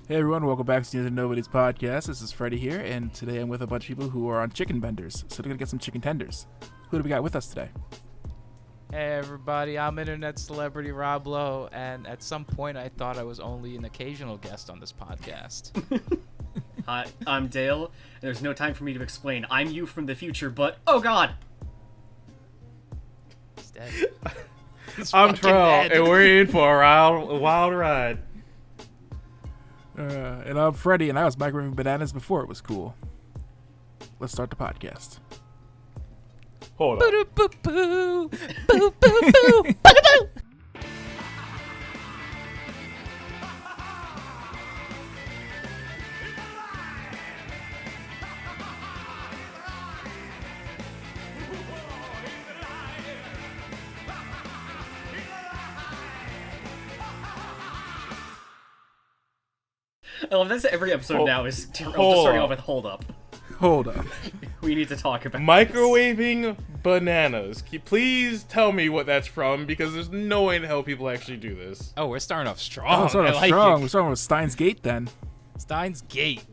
Hey everyone, welcome back to the Nobodies podcast. This is Freddie here, and today I'm with a bunch of people who are on chicken benders. So they're gonna get some chicken tenders. Who do we got with us today? Hey everybody, I'm internet celebrity Rob Lowe, and at some point I thought I was only an occasional guest on this podcast. Hi, I'm Dale. There's no time for me to explain. I'm you from the future, but oh god! He's dead. I'm Terrell, and we're in for a wild ride. And I'm Freddie, and I was microwaving bananas before it was cool. Let's start the podcast. Hold on. Boo-doo-boo-boo. Boo-boo-boo. Boo-doo-boo. I love this. Every episode now is just hold starting up. off with hold up. Hold up. We need to talk about Microwaving bananas. Please tell me what that's from, because there's no way in hell people actually do this. Oh, we're starting off strong. Oh, sort of I like strong. it. We're starting with Steins Gate then. Steins Gate.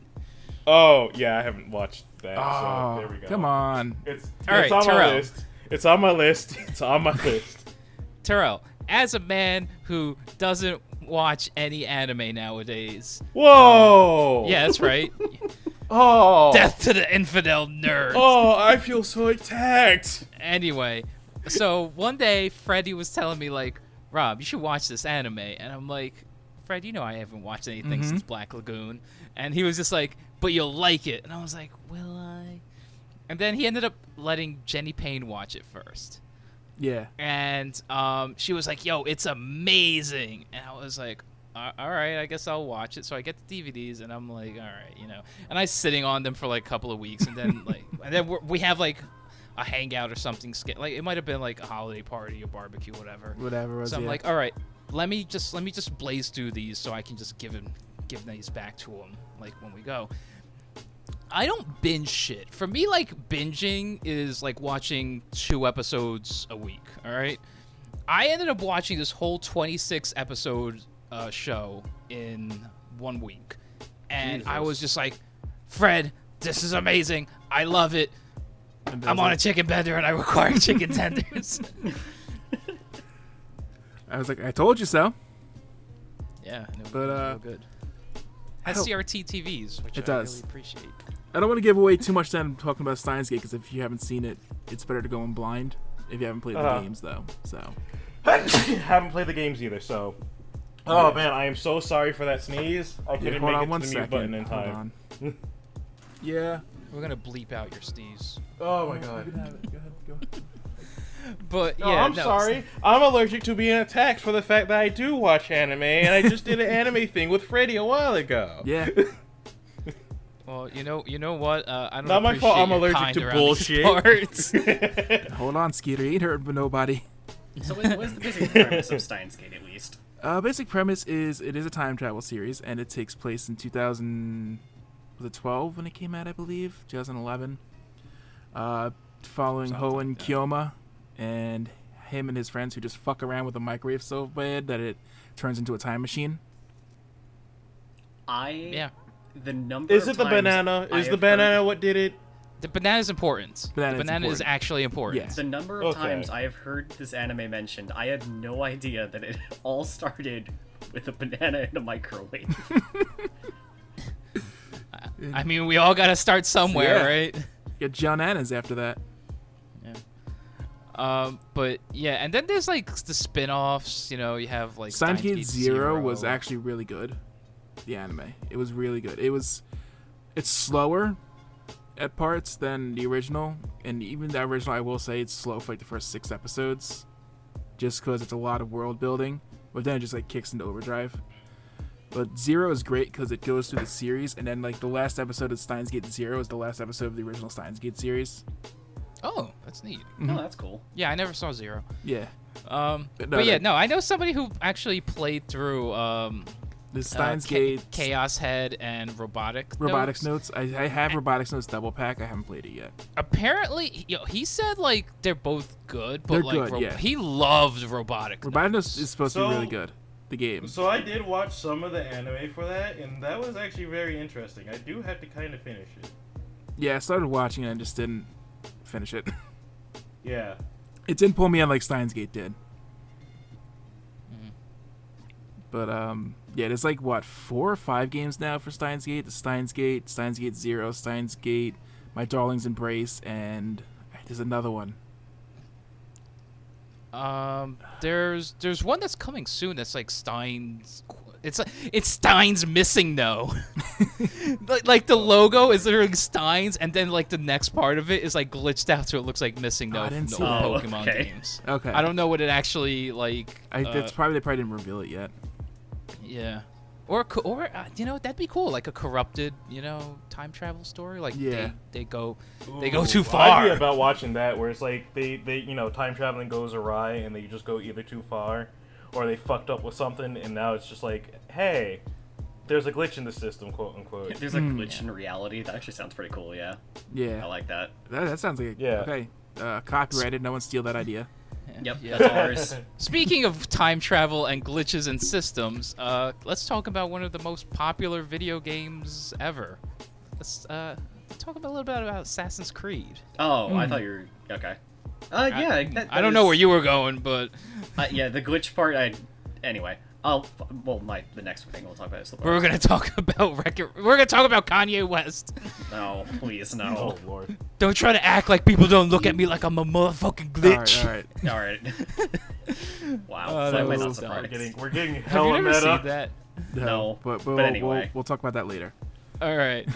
Oh, yeah, I haven't watched that, Oh, so there we go. come on. It's All right, on my Terrell. list. It's on my list. It's on my list. Terrell, as a man who doesn't watch any anime nowadays. Whoa! Yeah, that's right. Oh! Death to the infidel nerd. Oh, I feel so attacked! Anyway, so one day Freddie was telling me, like, Rob, you should watch this anime. And I'm like, Fred, you know I haven't watched anything since Black Lagoon. And he was just like, but you'll like it. And I was like, will I? And then he ended up letting Jenny Payne watch it first. Yeah. And she was like, yo, it's amazing. And I was like, all right, I guess I'll watch it. So I get the DVDs, and I'm like, all right, you know. And I was sitting on them for like a couple of weeks, and then we have like a hangout or something. Like it might have been like a holiday party, a barbecue, whatever. Whatever it was, So I'm yeah. like, all right, let me just blaze through these so I can just give these back to him like when we go. I don't binge shit. For me, like, binging is like watching 2 episodes a week, all right? I ended up watching this whole 26 episode show in 1 week. And Jesus. I was just like, Fred, this is amazing. I love it. And I'm on a chicken bender and I require chicken tenders. I was like, I told you so. Yeah, and it was But, real good. Has don't- CRT TVs, which It I does. really appreciate. I don't want to give away too much time talking about Steins Gate, because if you haven't seen it, it's better to go in blind. If you haven't played the games, though. So. Haven't played the games either, so... Oh, man, I am so sorry for that sneeze. I Yeah, couldn't hold make on it one to the mute second. button in Hold time. on. Yeah. We're going to bleep out your steez. Oh, my God. You can have it. Go ahead. Go. But No, yeah, I'm sorry. I'm allergic to being attacked for the fact that I do watch anime, and I just did an anime thing with Freddy a while ago. Yeah. Well, you know what? I don't Not my fault, appreciate I'm your allergic kind to around these bullshit. parts. Hold on, Skeeter. You ain't hurting nobody. So what's the basic premise of Steins Gate, at least? Basic premise is it is a time travel series, and it takes place in 2012 when it came out, I believe, 2011. Following Ho and Kyoma, and him and his friends who just fuck around with a microwave so bad that it turns into a time machine. Yeah. The number Is of it the times banana? I Is the have banana heard- what did it? The banana's important. Banana's The banana is important. actually important. Yes. The number of Okay. times I have heard this anime mentioned, I had no idea that it all started with a banana in a microwave. I mean, we all got to start somewhere, Yeah. right? Get John Annas after that. But yeah, and then there's like the spin-offs, you know, you have like Steins Steins Gate Zero was actually really good. The anime. It was really good. It's slower at parts than the original, and even the original, I will say, it's slow for like the first 6 episodes, just because it's a lot of world building. But then it just like kicks into overdrive. But Zero is great because it goes through the series, and then like the last episode of Steins Gate Zero is the last episode of the original Steins Gate series. Oh, that's neat. Oh, that's cool. Yeah, I never saw Zero. Yeah. But yeah, no, I know somebody who actually played through The Steins Gate Chaos Head and Robotics Notes. Notes. I have Robotics Notes double pack. I haven't played it yet. Apparently, he said like they're both good, but They're like good, yeah. he loved Robotics Robotics Notes. Notes is supposed to be So- really good. the game. So I did watch some of the anime for that, and that was actually very interesting. I do have to kind of finish it. Yeah, I started watching it and just didn't finish it. Yeah. It didn't pull me in like Steins Gate did. But yeah, there's like what 4 or 5 games now for Steins Gate. The Steins Gate, Steins Gate Zero, Steins Gate, My Darling's Embrace, and there's another one. There's one that's coming soon. That's like Stein's. It's Stein's Missing No. like the logo is literally Stein's, and then like the next part of it is like glitched out, so it looks like Missing No I didn't from see the that. old Pokemon games. Okay. I don't know what it actually like. That's probably they probably didn't reveal it yet. Yeah. Or that'd be cool, like a corrupted, time travel story. Like Yeah. they go Ooh, too far. I'd be about watching that, where it's like they time traveling goes awry, and they just go either too far, or they fucked up with something, and now it's just like, hey, there's a glitch in the system, quote unquote. There's a glitch in reality. That actually sounds pretty cool. Yeah. Yeah. I like that. That sounds like okay. Copyrighted. No one steal that idea. Yep. Yeah. That's ours. Speaking of time travel and glitches in systems, let's talk about one of the most popular video games ever. Let's talk a little bit about Assassin's Creed. Oh, I thought you were okay. Yeah. I don't know where you were going, but yeah, the glitch part. Anyway. The next thing we'll talk about is the. we're gonna talk about We're gonna talk about Kanye West. No, please, no. Oh lord. Don't try to act like people don't look at me like I'm a motherfucking glitch. All right. All right. Wow. Oh, that that was was not dumb. surprising. We're getting Have you hella never meta. seen that? No, but anyway. we'll talk about that later. All right.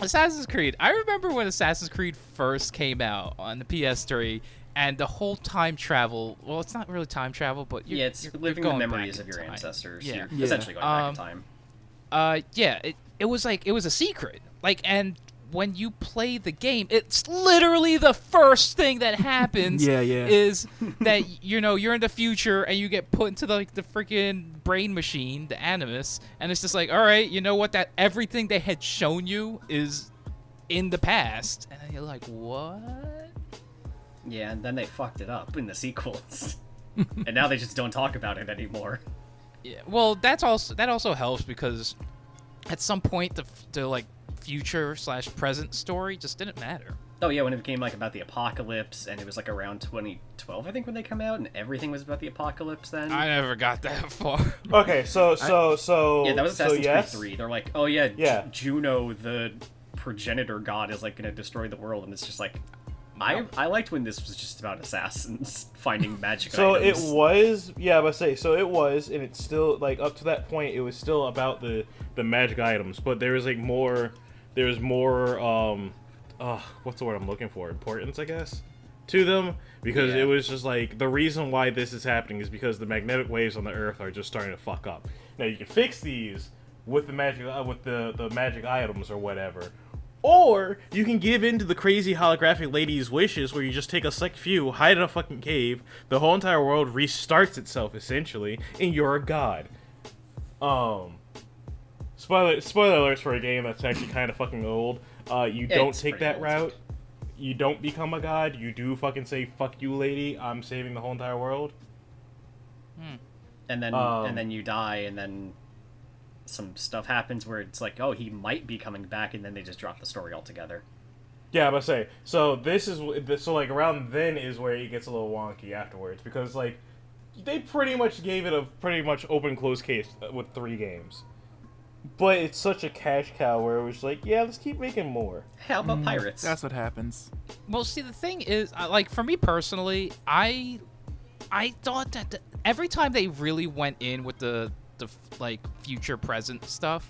Assassin's Creed. I remember when Assassin's Creed first came out on the PS3, and the whole time travel. Well, it's not really time travel, but it's you're living going the back memories in of your time. ancestors. Yeah. You're essentially going back in time. Yeah. It was a secret. And when you play the game, it's literally the first thing that happens. Yeah. Is that you're in the future and you get put into the freaking brain machine, the Animus, and it's just like, all right, you know what? That everything they had shown you is in the past, and then you're like, what? Yeah, and then they fucked it up in the sequels, and now they just don't talk about it anymore. Yeah. Well, that also helps because at some point the like future/present story just didn't matter. Oh yeah, when it became like about the apocalypse, and it was like around 2012, I think, when they come out, and everything was about the apocalypse. Then I never got that far. Okay, so yeah, that was Assassin's yes. Creed 3. They're like, oh yeah, Yeah. Juno, the progenitor god, is like gonna destroy the world, and it's just like, I liked when this was just about assassins finding magic So items. it was, yeah, but say so it was, and it's still like up to that point, it was still about the magic items, but there was like more, what's the word I'm looking for? Importance, I guess, to them, because Yeah. it was just like the reason why this is happening is because the magnetic waves on the Earth are just starting to fuck up. Now you can fix these with the magic, with the magic items or whatever. Or you can give in to the crazy holographic lady's wishes, where you just take a select few, hide in a fucking cave, the whole entire world restarts itself essentially, and you're a god. Spoiler alerts for a game that's actually kind of fucking old. You don't It's take pretty that old. route. You don't become a god. You do fucking say, "Fuck you, lady. I'm saving the whole entire world." and then you die, and then some stuff happens where it's like, oh, he might be coming back, and then they just drop the story altogether. Yeah, but say so. So like around then is where it gets a little wonky afterwards, because like they pretty much gave it a pretty much open close case with 3 games, but it's such a cash cow where it was like, yeah, let's keep making more. How about pirates? That's what happens. Well, see, the thing is, like, for me personally, I thought that every time they really went in with the like future present stuff,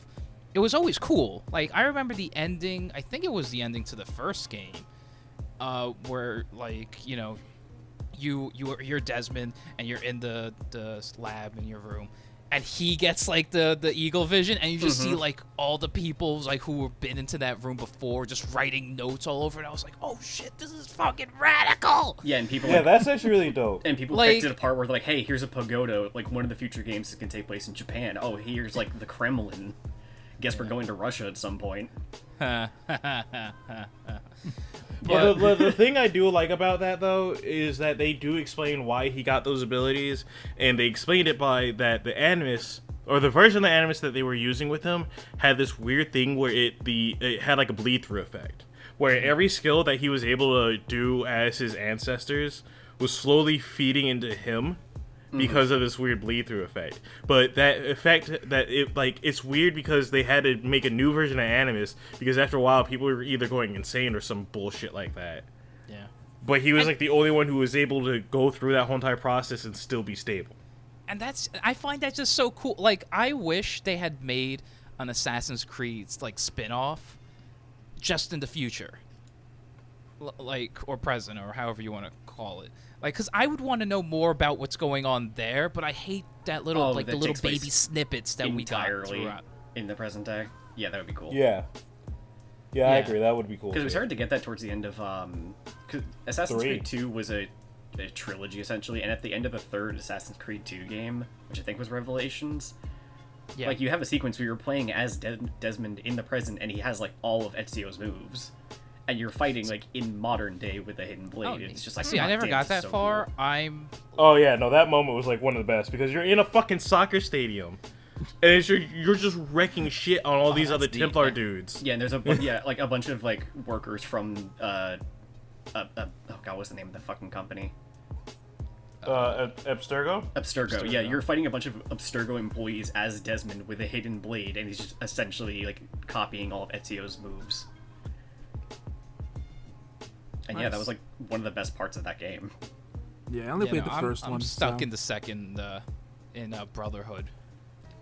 it was always cool. Like, I remember the ending. I think it was the ending to the first game, where like you're Desmond and you're in the lab in your room, and he gets like the eagle vision, and you just see like all the people like who have been into that room before just writing notes all over it. I was like, oh shit, this is fucking radical. Yeah, and people Yeah, like, that's actually really dope. and people like- picked it apart where they're like, hey, here's a pagoda, like one of the future games that can take place in Japan. Oh, here's like the Kremlin. Guess we're going to Russia at some point. Well, the thing I do like about that, though, is that they do explain why he got those abilities, and they explained it by that the Animus, or the version of the Animus that they were using with him, had this weird thing where it had like a bleed-through effect, where every skill that he was able to do as his ancestors was slowly feeding into him, because of this weird bleed-through effect. But that effect, it's weird because they had to make a new version of Animus, because after a while people were either going insane or some bullshit like that. Yeah. But he was like the only one who was able to go through that whole entire process and still be stable. And I find that just so cool. Like, I wish they had made an Assassin's Creed like spin-off just in the future. Like, or present, or however you want to call it. Like, because I would want to know more about what's going on there, but I hate that little, the little baby snippets that we got throughout. In the present day. Yeah, that would be cool. Yeah, I agree. That would be cool. Because we started to get that towards the end of cause Assassin's Creed 2 was a trilogy essentially, and at the end of the third Assassin's Creed 2 game, which I think was Revelations, like you have a sequence where you're playing as Desmond in the present, and he has like all of Ezio's moves. And you're fighting like in modern day with a hidden blade. It's just like, see, I never got that far. Cool. Oh yeah, no, that moment was like one of the best because you're in a fucking soccer stadium, and you're just wrecking shit on all these other Templar dudes. Yeah, and there's a bunch of like workers from oh god, what's the name of the fucking company? Abstergo? Abstergo. Yeah, you're fighting a bunch of Abstergo employees as Desmond with a hidden blade, and he's just essentially like copying all of Ezio's moves. And yeah, that was like one of the best parts of that game. Yeah, I only played the first one. I'm stuck in the second in Brotherhood.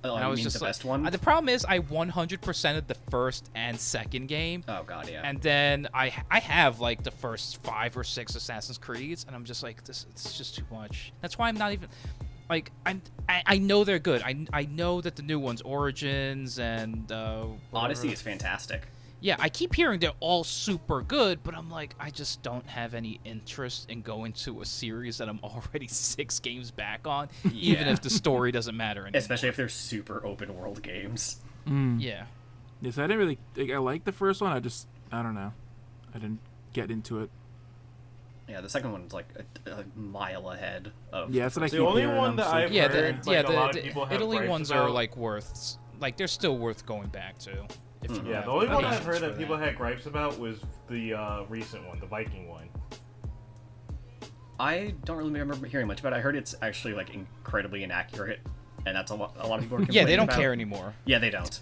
Oh, and I was just the best one? The problem is I 100%ed the first and second game. Oh god, yeah. And then I have like the first 5 or 6 Assassin's Creeds, and I'm just like, it's just too much. That's why I'm not even like I know they're good. I know that the new ones, Origins and Odyssey is fantastic. Yeah, I keep hearing they're all super good, but I'm like, I just don't have any interest in going to a series that I'm already 6 games back on, even if the story doesn't matter anymore. Especially if they're super open world games. Yeah. Yes, I didn't really. I liked the first one. I don't know. I didn't get into it. Yeah, the second one's like a mile ahead of. Yeah, that's what I keep the only hearing. one that I've heard. The Italy ones are like worth. Like they're still worth going back to. Yeah, the only one I've heard that people had gripes about was the recent one, the Viking one. I don't really remember hearing much about it. I heard it's actually like incredibly inaccurate, and that's a lot of people are complaining Yeah, they don't about. care anymore. Yeah, they don't.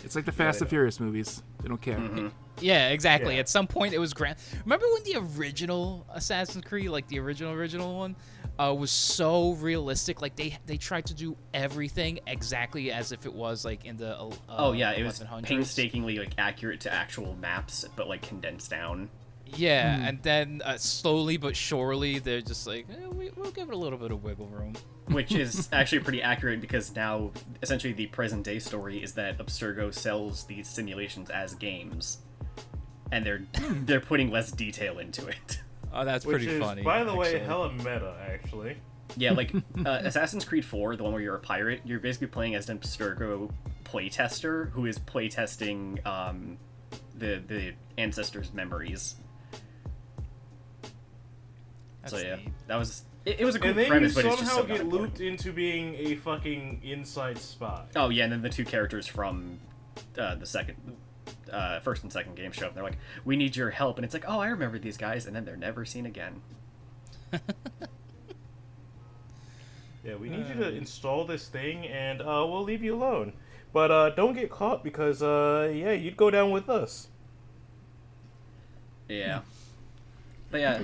It's like the Fast and Furious movies. They don't care. Mm-hmm. Yeah, exactly. Yeah. At some point, it was grand. Remember when the original Assassin's Creed, like the original one, was so realistic? Like they tried to do everything exactly as if it was like in the oh yeah, it was 1100s. painstakingly like accurate to actual maps, but like condensed down. Yeah, and then slowly but surely, they're just like, we'll give it a little bit of wiggle room. Which is actually pretty accurate because now, essentially, the present-day story is that Abstergo sells these simulations as games, and they're putting less detail into it. Oh, that's Which pretty is, funny. by the way, actually. hella meta, actually. Yeah, like, Assassin's Creed 4, the one where you're a pirate, you're basically playing as an Abstergo playtester who is playtesting the ancestors' memories. That's So yeah, neat. that was it was a cool And then premise, you but it's just somehow so not get important. looped into being a fucking inside spy. Oh yeah, and then the 2 characters from the first and second game show up. And they're like, "We need your help," and it's like, "Oh, I remember these guys," and then they're never seen again. Yeah, we need you to install this thing, and we'll leave you alone. But don't get caught because, yeah, you'd go down with us. Yeah, but yeah,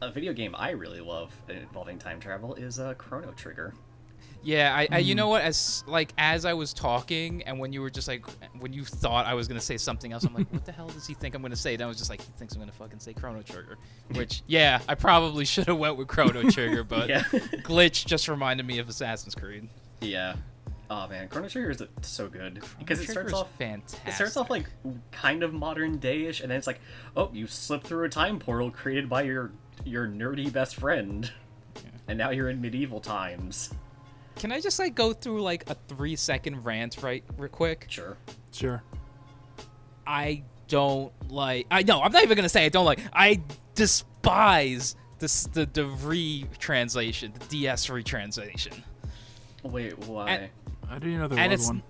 a video game I really love involving time travel is Chrono Trigger. Yeah, I you know what? As I was talking, and when you were just like, when you thought I was gonna say something else, I'm like, what the hell does he think I'm gonna say? And I was just like, he thinks I'm gonna fucking say Chrono Trigger. Which, yeah, I probably should have went with Chrono Trigger, but Yeah. Glitch just reminded me of Assassin's Creed. Yeah. Oh man, Chrono Trigger is so good because it Chrono starts Trigger off is fantastic. It starts off like kind of modern day-ish, and then it's like, oh, you slipped through a time portal created by your nerdy best friend, and now you're in medieval times. Can I just like go through like a 3-second rant real quick? Sure. Sure. I don't like. I'm not even gonna say I don't like. I despise the retranslation, the DS retranslation. Wait, why? I didn't know there was one.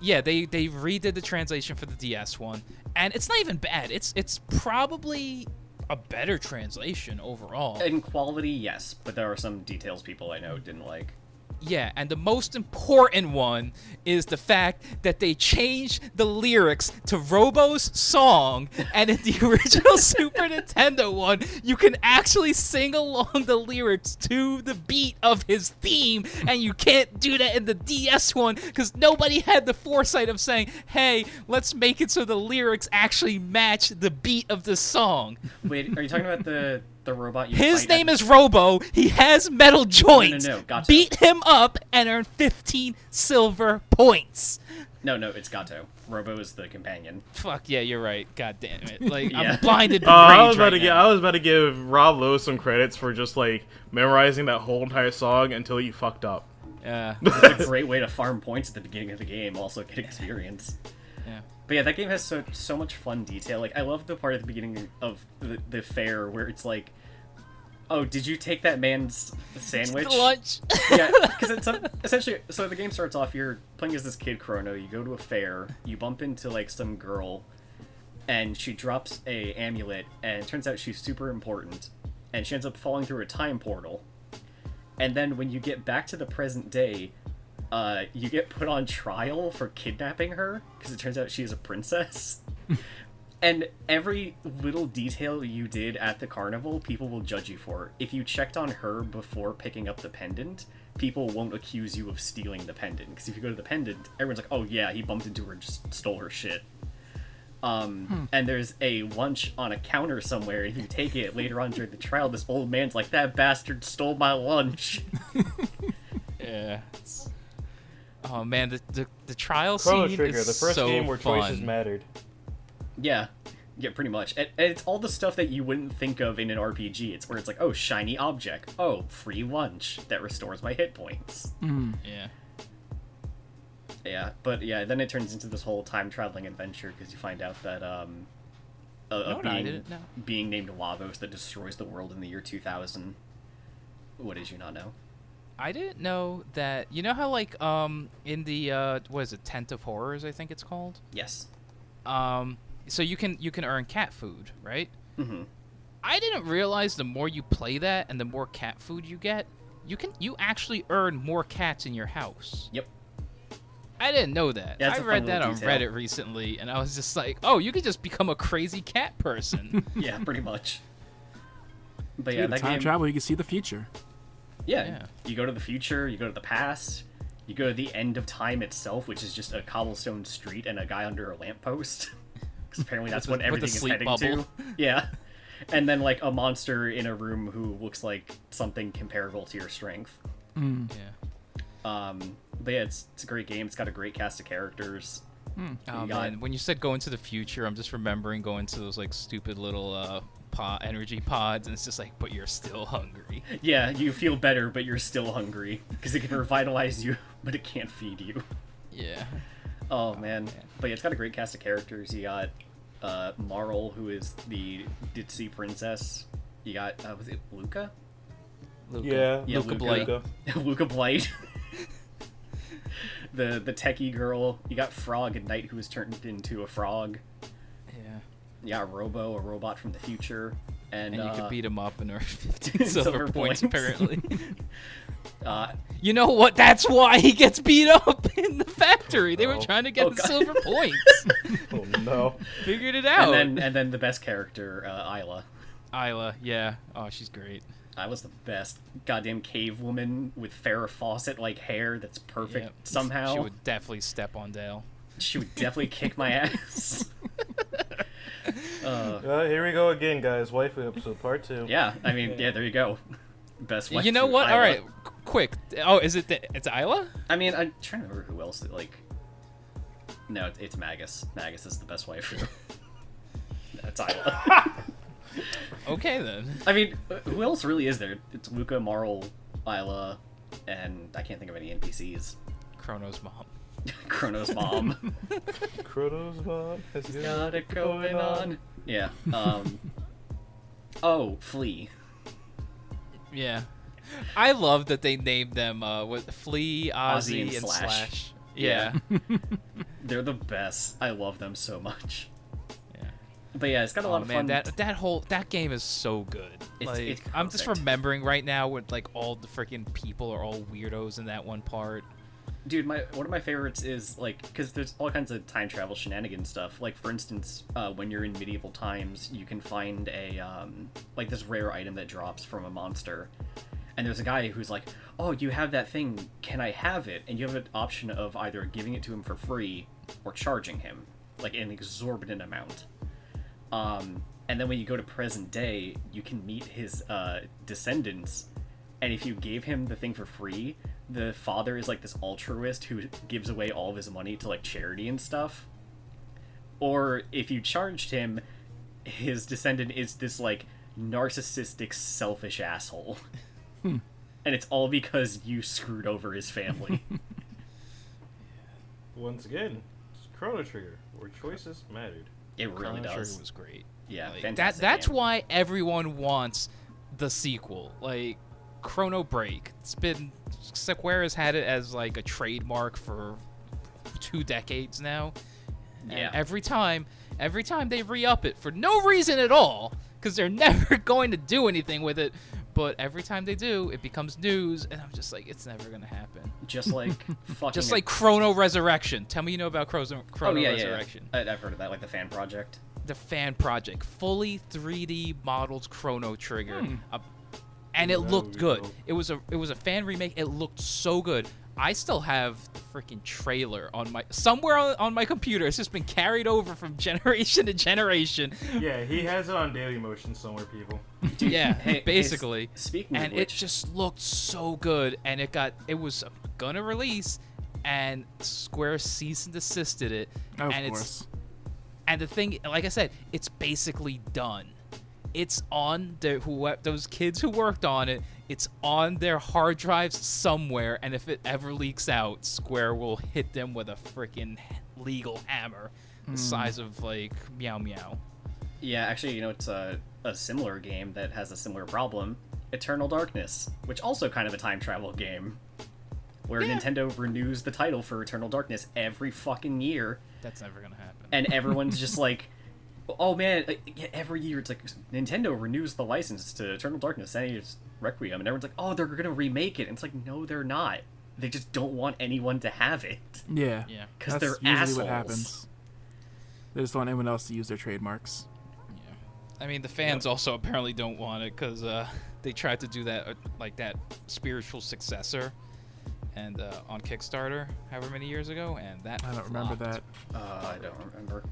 Yeah, they redid the translation for the DS one, and it's not even bad. It's probably a better translation overall. In quality, yes, but there are some details people I know didn't like. Yeah, and the most important one is the fact that they changed the lyrics to Robo's song, and in the original Super Nintendo one, you can actually sing along the lyrics to the beat of his theme, and you can't do that in the DS one because nobody had the foresight of saying, hey, let's make it so the lyrics actually match the beat of the song. Wait, are you talking about the robot you His fight name at? is Robo. He has metal joints. No, Gato. Beat him up and earn 15 silver points. No, it's Gato. Robo is the companion. Fuck yeah, you're right. God damn it! Like Yeah. I'm blinded. I was rage about right to now. give Rob Lowe some credits for just like memorizing that whole entire song until he fucked up. Yeah. It's a great way to farm points at the beginning of the game, also get experience. Yeah. But yeah, that game has so much fun detail. Like, I love the part at the beginning of the fair where it's like, oh, did you take that man's sandwich? Lunch. Yeah, because it's essentially, so the game starts off, you're playing as this kid, Chrono, you go to a fair, you bump into, like, some girl, and she drops a amulet, and it turns out she's super important, and she ends up falling through a time portal. And then when you get back to the present day, you get put on trial for kidnapping her, because it turns out she is a princess. And every little detail you did at the carnival, people will judge you for. If you checked on her before picking up the pendant, people won't accuse you of stealing the pendant. Because if you go to the pendant, everyone's like, oh yeah, he bumped into her and just stole her shit. And there's a lunch on a counter somewhere, and if you take it later on during the trial, this old man's like, that bastard stole my lunch. Yeah. Oh man, the trial Chrono scene Trigger, is the first so game where fun. choices mattered. Yeah, pretty much. And it's all the stuff that you wouldn't think of in an RPG. It's where it's like, oh, shiny object. Oh, free lunch that restores my hit points. Yeah. Yeah, but yeah, then it turns into this whole time-traveling adventure because you find out that I didn't know. being named Lavos that destroys the world in the year 2000. What did you not know? I didn't know that. You know how like in the what is it, Tent of Horrors, I think it's called. Yes. So you can earn cat food, right? Mm-hmm. I didn't realize the more you play that and the more cat food you get, you actually earn more cats in your house. Yep. I didn't know that. Yeah, it's I a read fun that little on detail. Reddit recently, and I was just like, oh, you could just become a crazy cat person. Yeah, pretty much. But yeah, Dude, that time game. travel, you can see the future. Yeah, Yeah. you go to the future, you go to the past, you go to the end of time itself, which is just a cobblestone street and a guy under a lamppost. Because apparently that's what With the everything is sleep heading bubble. to. Yeah. And then, like, a monster in a room who looks like something comparable to your strength. Yeah. But yeah, it's a great game. It's got a great cast of characters. Oh You got- man, when you said go into the future, I'm just remembering going to those like stupid little energy pods, and it's just like, but you're still hungry. Yeah, you feel better, but you're still hungry. Because it can revitalize you, but it can't feed you. Yeah. Oh, man. But yeah, it's got a great cast of characters. You got Marl, who is the Ditzy princess. You got, was it Luca? Luca. Yeah, Luca Luca. Blight. Luca Blight. the techie girl. You got Frog at night, who was turned into a frog. Yeah. You got Robo, a robot from the future. And And you could beat him up and earn 15 silver Silver points, points. apparently. uh, You know what? That's why he gets beat up in the factory. They were Oh. trying to get Oh, the God. silver points. Oh no. Figured it out. and then the best character, Isla. Isla, yeah. Oh, she's great. Isla's the best. Goddamn cave woman with Farrah Fawcett-like hair that's perfect Yep. somehow. She would definitely step on Dale. She would definitely kick my ass. Here we go again, guys. Waifu episode part 2. Yeah, I mean, yeah, there you go. Best wife You know for what? Isla. All right, quick. Oh, is it? It's Isla? I mean, I'm trying to remember who else. Like, no, it's Magus. Magus is the best wife. That's Isla. Okay then. I mean, who else really is there? It's Luca, Marl, Isla, and I can't think of any NPCs. Chrono's mom. Chrono's mom. Chrono's mom has Got it going on. Yeah. Oh, Flea. Yeah. I love that they named them Flea, Ozzy, and Slash. Yeah. They're the best. I love them so much. Yeah. But yeah, it's got a lot of fun. That game is so good. It's I'm just perfect. remembering right now with like all the freaking people are all weirdos in that one part. Dude, one of my favorites is like because there's all kinds of time travel shenanigan stuff. Like for instance, when you're in medieval times, you can find a like this rare item that drops from a monster, and there's a guy who's like, "Oh, you have that thing? Can I have it?" And you have an option of either giving it to him for free or charging him like an exorbitant amount. And then when you go to present day, you can meet his descendants, and if you gave him the thing for free, the father is like this altruist who gives away all of his money to like charity and stuff. Or if you charged him, his descendant is this like narcissistic, selfish asshole. And it's all because you screwed over his family. Once again, it's Chrono Trigger, where choices mattered. It really Chrono Trigger does. was great. Yeah, Like, fantastic that's game. why everyone wants the sequel. Like Chrono Break. Square has had it as like a trademark for 2 decades now. And Yeah. every time they re-up it for no reason at all, because they're never going to do anything with it. But every time they do, it becomes news, and I'm just like, it's never gonna happen. Just like fucking. Just like Chrono Resurrection. Tell me you know about Chrono yeah. Resurrection. I've heard of that, like the fan project. The fan project, fully 3D modeled Chrono Trigger, and it looked good. It was a fan remake. It looked so good. I still have the freaking trailer on somewhere on my computer. It's just been carried over from generation to generation. Yeah, he has it on Daily Motion somewhere, people. Dude, Yeah, hey, basically. Speaking And of it which, just looked so good, and it was gonna release, and Square cease and desisted it. Of and course. And the thing, like I said, it's basically done. It's on those kids who worked on it. It's on their hard drives somewhere, and if it ever leaks out, Square will hit them with a freaking legal hammer the size of like Meow Meow. yeah, actually, it's a similar game that has a similar problem, Eternal Darkness, which also kind of a time travel game, where Nintendo renews the title for Eternal Darkness every fucking year, That's never gonna happen. and everyone's just like, oh man, every year it's like Nintendo renews the license to Eternal Darkness, and it's Requiem, and everyone's like, oh, they're gonna remake it, and it's like, no, they're not. They just don't want anyone to have it. Yeah. Yeah. Because That's they're usually assholes. what happens. They just don't want anyone else to use their trademarks. Yeah. I mean, the fans also apparently don't want it because they tried to do that like that spiritual successor, and on Kickstarter, however many years ago, and that I don't remember flopped. that. I don't remember.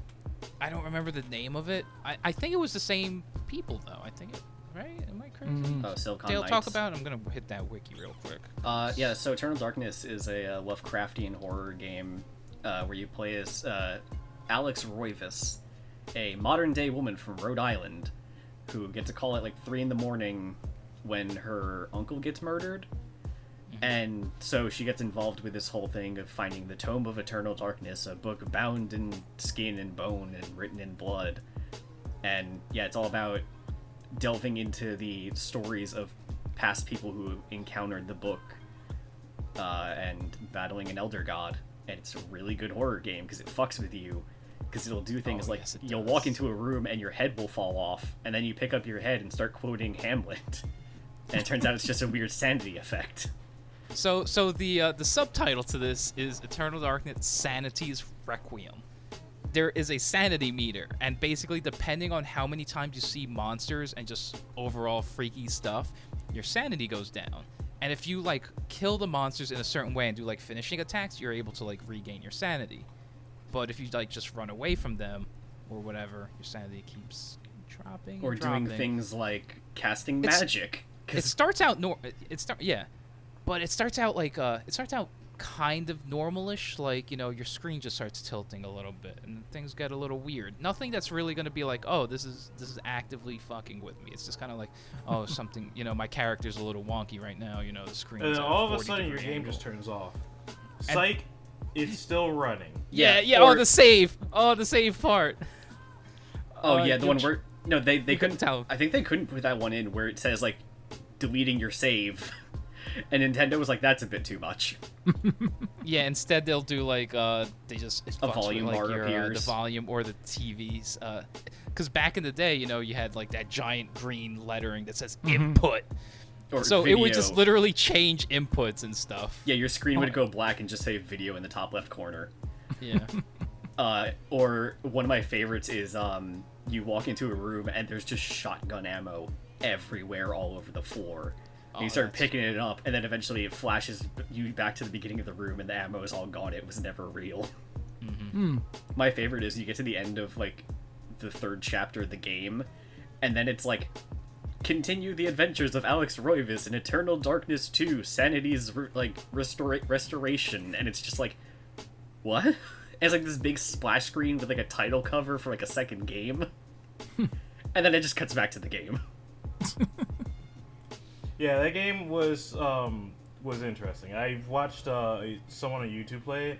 I don't remember the name of it. I think it was the same people though. I think right? Am I crazy? Oh, Silicon They'll Knights. talk about. I'm gonna hit that wiki real quick. Yeah, so Eternal Darkness is a Lovecraftian horror game where you play as Alex Roivas, a modern-day woman from Rhode Island who gets a call at like 3 a.m. when her uncle gets murdered. And so she gets involved with this whole thing of finding the Tome of Eternal Darkness, a book bound in skin and bone and written in blood. And yeah, it's all about delving into the stories of past people who encountered the book and battling an elder god. And it's a really good horror game because it fucks with you. Because it'll do things like yes, it you'll does. walk into a room and your head will fall off, and then you pick up your head and start quoting Hamlet. And it turns out it's just a weird sanity effect. So the subtitle to this is Eternal Darkness Sanity's Requiem. There is a sanity meter, and basically depending on how many times you see monsters and just overall freaky stuff, your sanity goes down. And if you like kill the monsters in a certain way and do like finishing attacks, you're able to like regain your sanity. But if you like just run away from them or whatever, your sanity keeps dropping. And Or doing dropping. things like casting It's- magic. It 'Cause starts out but it starts out like kind of normalish, like your screen just starts tilting a little bit and things get a little weird. Nothing that's really going to be like, oh, this is actively fucking with me. It's just kind of like, oh, something, my character's a little wonky right now, the screen. And then all of a sudden your game just turns off. Psych. it's still running. Yeah. Or, the save part. Oh yeah, the one where they couldn't tell. I think they couldn't put that one in where it says like deleting your save, and Nintendo was like, that's a bit too much. Yeah, instead they'll do like they just A volume with, like, bar your, appears. the volume or the TVs. Because back in the day, you had like that giant green lettering that says input. Or So video. it would just literally change inputs and stuff. Yeah, your screen would go black and just say video in the top left corner. Yeah. Or one of my favorites is you walk into a room and there's just shotgun ammo everywhere all over the floor. And you start picking it up, and then eventually it flashes you back to the beginning of the room, and the ammo is all gone. It was never real. My favorite is you get to the end of like the third chapter of the game, and then it's like, continue the adventures of Alex Roivas in Eternal Darkness 2, Sanity's restoration, and it's just like, what? And it's like this big splash screen with like a title cover for like a second game, and then it just cuts back to the game. Yeah, that game was interesting. I've watched someone on YouTube play it.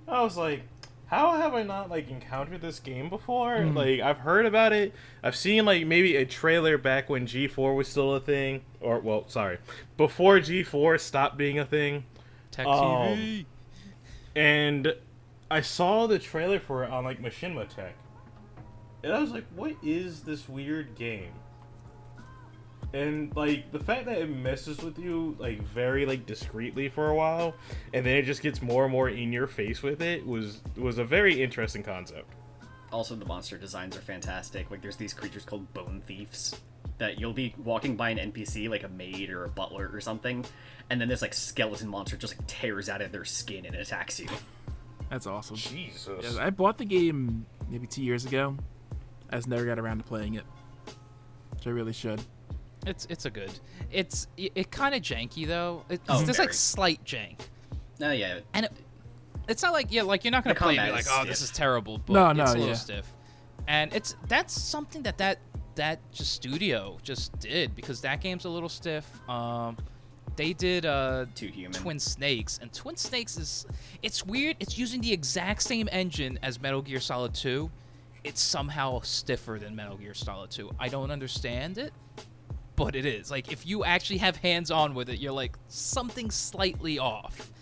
I was like, how have I not like encountered this game before? Like, I've heard about it. I've seen like maybe a trailer back when G4 was still a thing, or well, sorry, before G4 stopped being a thing. Tech TV. And I saw the trailer for it on like Machinima Tech, and I was like, what is this weird game? And like the fact that it messes with you like very like discreetly for a while, and then it just gets more and more in your face with it was a very interesting concept. Also, the monster designs are fantastic. Like, there's these creatures called bone thieves that you'll be walking by an NPC, like a maid or a butler or something, and then this like skeleton monster just like tears out of their skin and attacks you. That's awesome. Jesus. Yeah, I bought the game maybe 2 years ago. I just never got around to playing it, which I really should. It's a good. It kind of janky though. It's Oh, just very. like slight jank. Oh yeah. And it's not like like you're not gonna The play and be combat like, is oh, this stiff. is terrible. But No, it's a little yeah. stiff. And that's something that just studio just did, because that game's a little stiff. They did Too human. Twin Snakes, and Twin Snakes it's weird. It's using the exact same engine as Metal Gear Solid 2. It's somehow stiffer than Metal Gear Solid 2. I don't understand it, but it is. Like, if you actually have hands-on with it, you're like, something slightly off.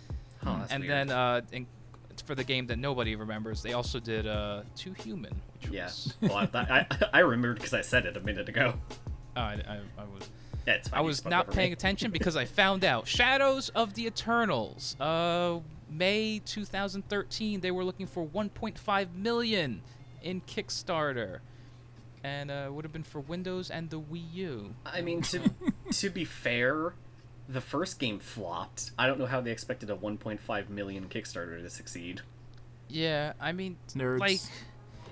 Huh, that's And weird. then for the game that nobody remembers, they also did Too Human, which Yeah. was... Well, I remembered because I said it a minute ago. I was... Yeah, it's fine. I You was spoke not over paying me. attention because I found out. Shadows of the Eternals. May 2013, they were looking for 1.5 million in Kickstarter. And it would have been for Windows and the Wii U. I mean, to be fair, the first game flopped. I don't know how they expected a 1.5 million Kickstarter to succeed. Yeah, I mean, Nerds. like,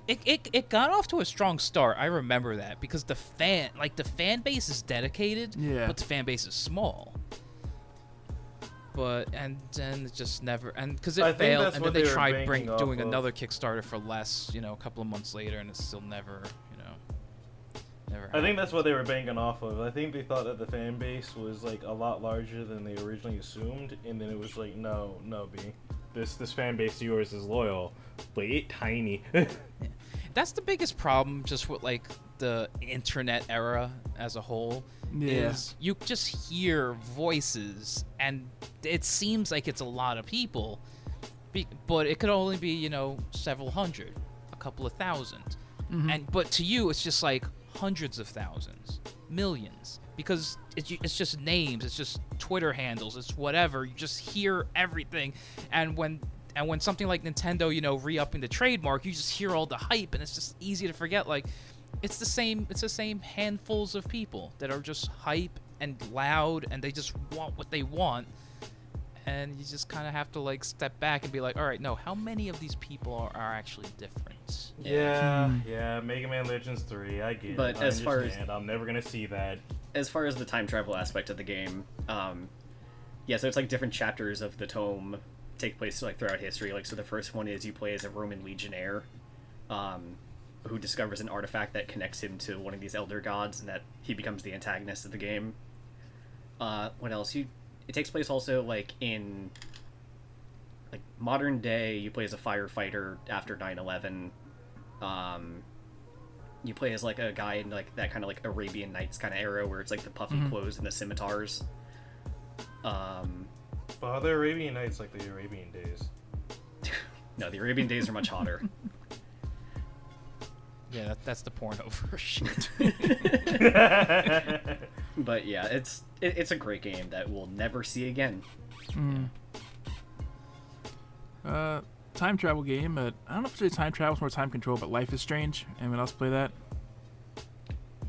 it got off to a strong start. I remember that because the fan base is dedicated, Yeah. but the fan base is small. But and then it just never, and because I it think failed, that's and what then they they were tried banking off doing of. another Kickstarter for less, a couple of months later, and it's still never, never. I think happened. that's what they were banking off of. I think they thought that the fan base was like a lot larger than they originally assumed, and then it was like, no, B, this fan base of yours is loyal, but it tiny. That's the biggest problem, just with like the internet era as a whole. Yeah. Is you just hear voices, and it seems like it's a lot of people, but it could only be several hundred, a couple of thousand, but to you it's just like hundreds of thousands, millions, because it's just names, it's just Twitter handles, it's whatever. You just hear everything, and when something like Nintendo, re-upping the trademark, you just hear all the hype, and it's just easy to forget. Like, it's the same handfuls of people that are just hype and loud, and they just want what they want, and you just kind of have to like step back and be like, all right, no, how many of these people are actually different? Yeah, Mega Man Legends 3, I get But it. as far as- I'm never gonna see that. As far as the time travel aspect of the game, yeah, so it's like different chapters of the tome take place like throughout history. Like, so the first one is you play as a Roman legionnaire, who discovers an artifact that connects him to one of these elder gods, and that he becomes the antagonist of the game. What else? It takes place also like in like modern day, you play as a firefighter after 9/11. You play as like a guy in like that kind of like Arabian Nights kind of era where it's like the puffy clothes and the scimitars. The Arabian Nights like the Arabian Days. No, the Arabian Days are much hotter. Yeah, that's the porno version. But yeah, it's a great game that we'll never see again. Time travel game. I don't know if it's time travel, it's more time control, but Life is Strange. Anyone else play that?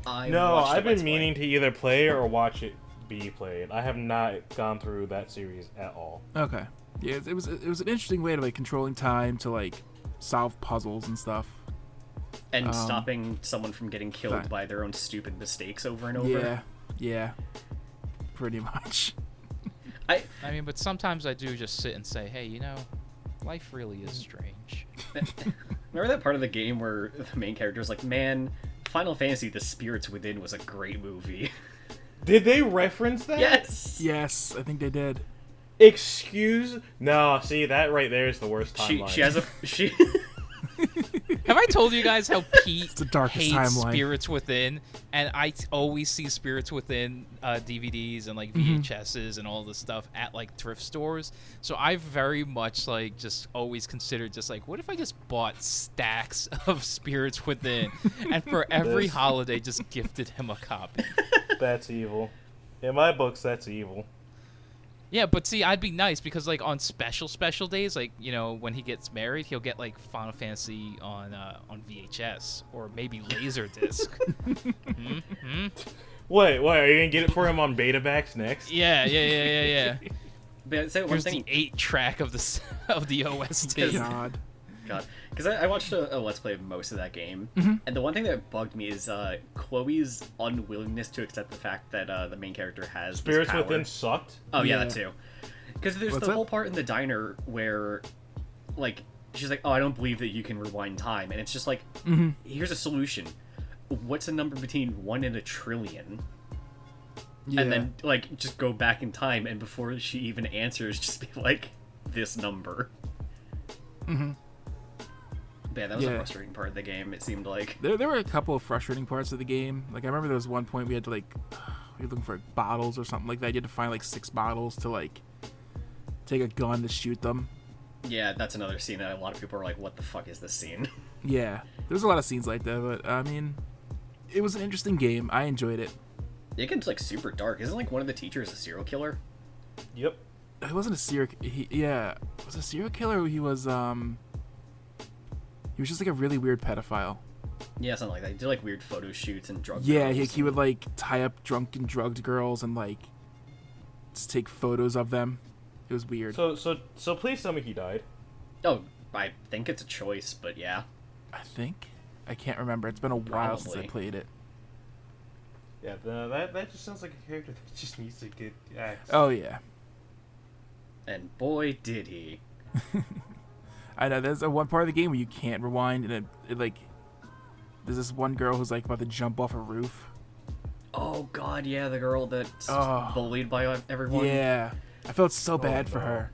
No, I've been meaning to either play or watch it be played. I have not gone through that series at all. Okay. Yeah, it was an interesting way to like controlling time to like solve puzzles and stuff. And stopping someone from getting killed by their own stupid mistakes over and over. Yeah. Pretty much. I mean, but sometimes I do just sit and say, hey, you know, life really is strange. Remember that part of the game where the main character is like, man, Final Fantasy The Spirits Within was a great movie. Did they reference that? Yes, I think they did. No, see, that right there is the worst timeline. She Have I told you guys how Pete the darkest hates timeline. Spirits Within? And I always see Spirits Within DVDs and like VHSs and all this stuff at like thrift stores. So I've very much like just always considered just like, what if I just bought stacks of Spirits Within and for every holiday just gifted him a copy? That's evil. In my books, that's evil. Yeah, but see, I'd be nice because like on special days, like, you know, when he gets married, he'll get like Final Fantasy on VHS or maybe Laserdisc. Wait, are you gonna get it for him on Betamax next? Yeah. But so one Here's thing, the 8-track of the OST. God, because I watched a Let's Play of most of that game, and the one thing that bugged me is Chloe's unwillingness to accept the fact that the main character has Spirits this power. Within sucked. Oh yeah, that too. Because there's What's the that? whole part in the diner where, like, she's like, "Oh, I don't believe that you can rewind time," and it's just like, here's a solution. What's a number between 1 and 1,000,000,000,000? Yeah. And then like just go back in time, and before she even answers, just be like, this number. Yeah, that was a frustrating part of the game, it seemed like. There were a couple of frustrating parts of the game. Like, I remember there was one point we had to, like, we were looking for bottles or something like that. You had to find, like, 6 bottles to, like, take a gun to shoot them. Yeah, that's another scene that a lot of people are like, what the fuck is this scene? Yeah. There's a lot of scenes like that, but, I mean, it was an interesting game. I enjoyed it. It gets, like, super dark. Isn't, like, one of the teachers a serial killer? Yep. It wasn't a serial... Was it a serial killer or he was just, like, a really weird pedophile. Yeah, something like that. He did, like, weird photo shoots and drug Yeah, girls he would, like, tie up drunk and drugged girls and, like, just take photos of them. It was weird. So please tell me he died. Oh, I think it's a choice, but yeah. I think? I can't remember. It's been a while since I Probably. played it. Yeah, that just sounds like a character that just needs to get axed. Oh, yeah. And boy, did he. I know, there's a one part of the game where you can't rewind, and it like, there's this one girl who's, like, about to jump off a roof. Oh god, yeah, the girl that's Oh. bullied by everyone. Yeah. I felt so bad for her.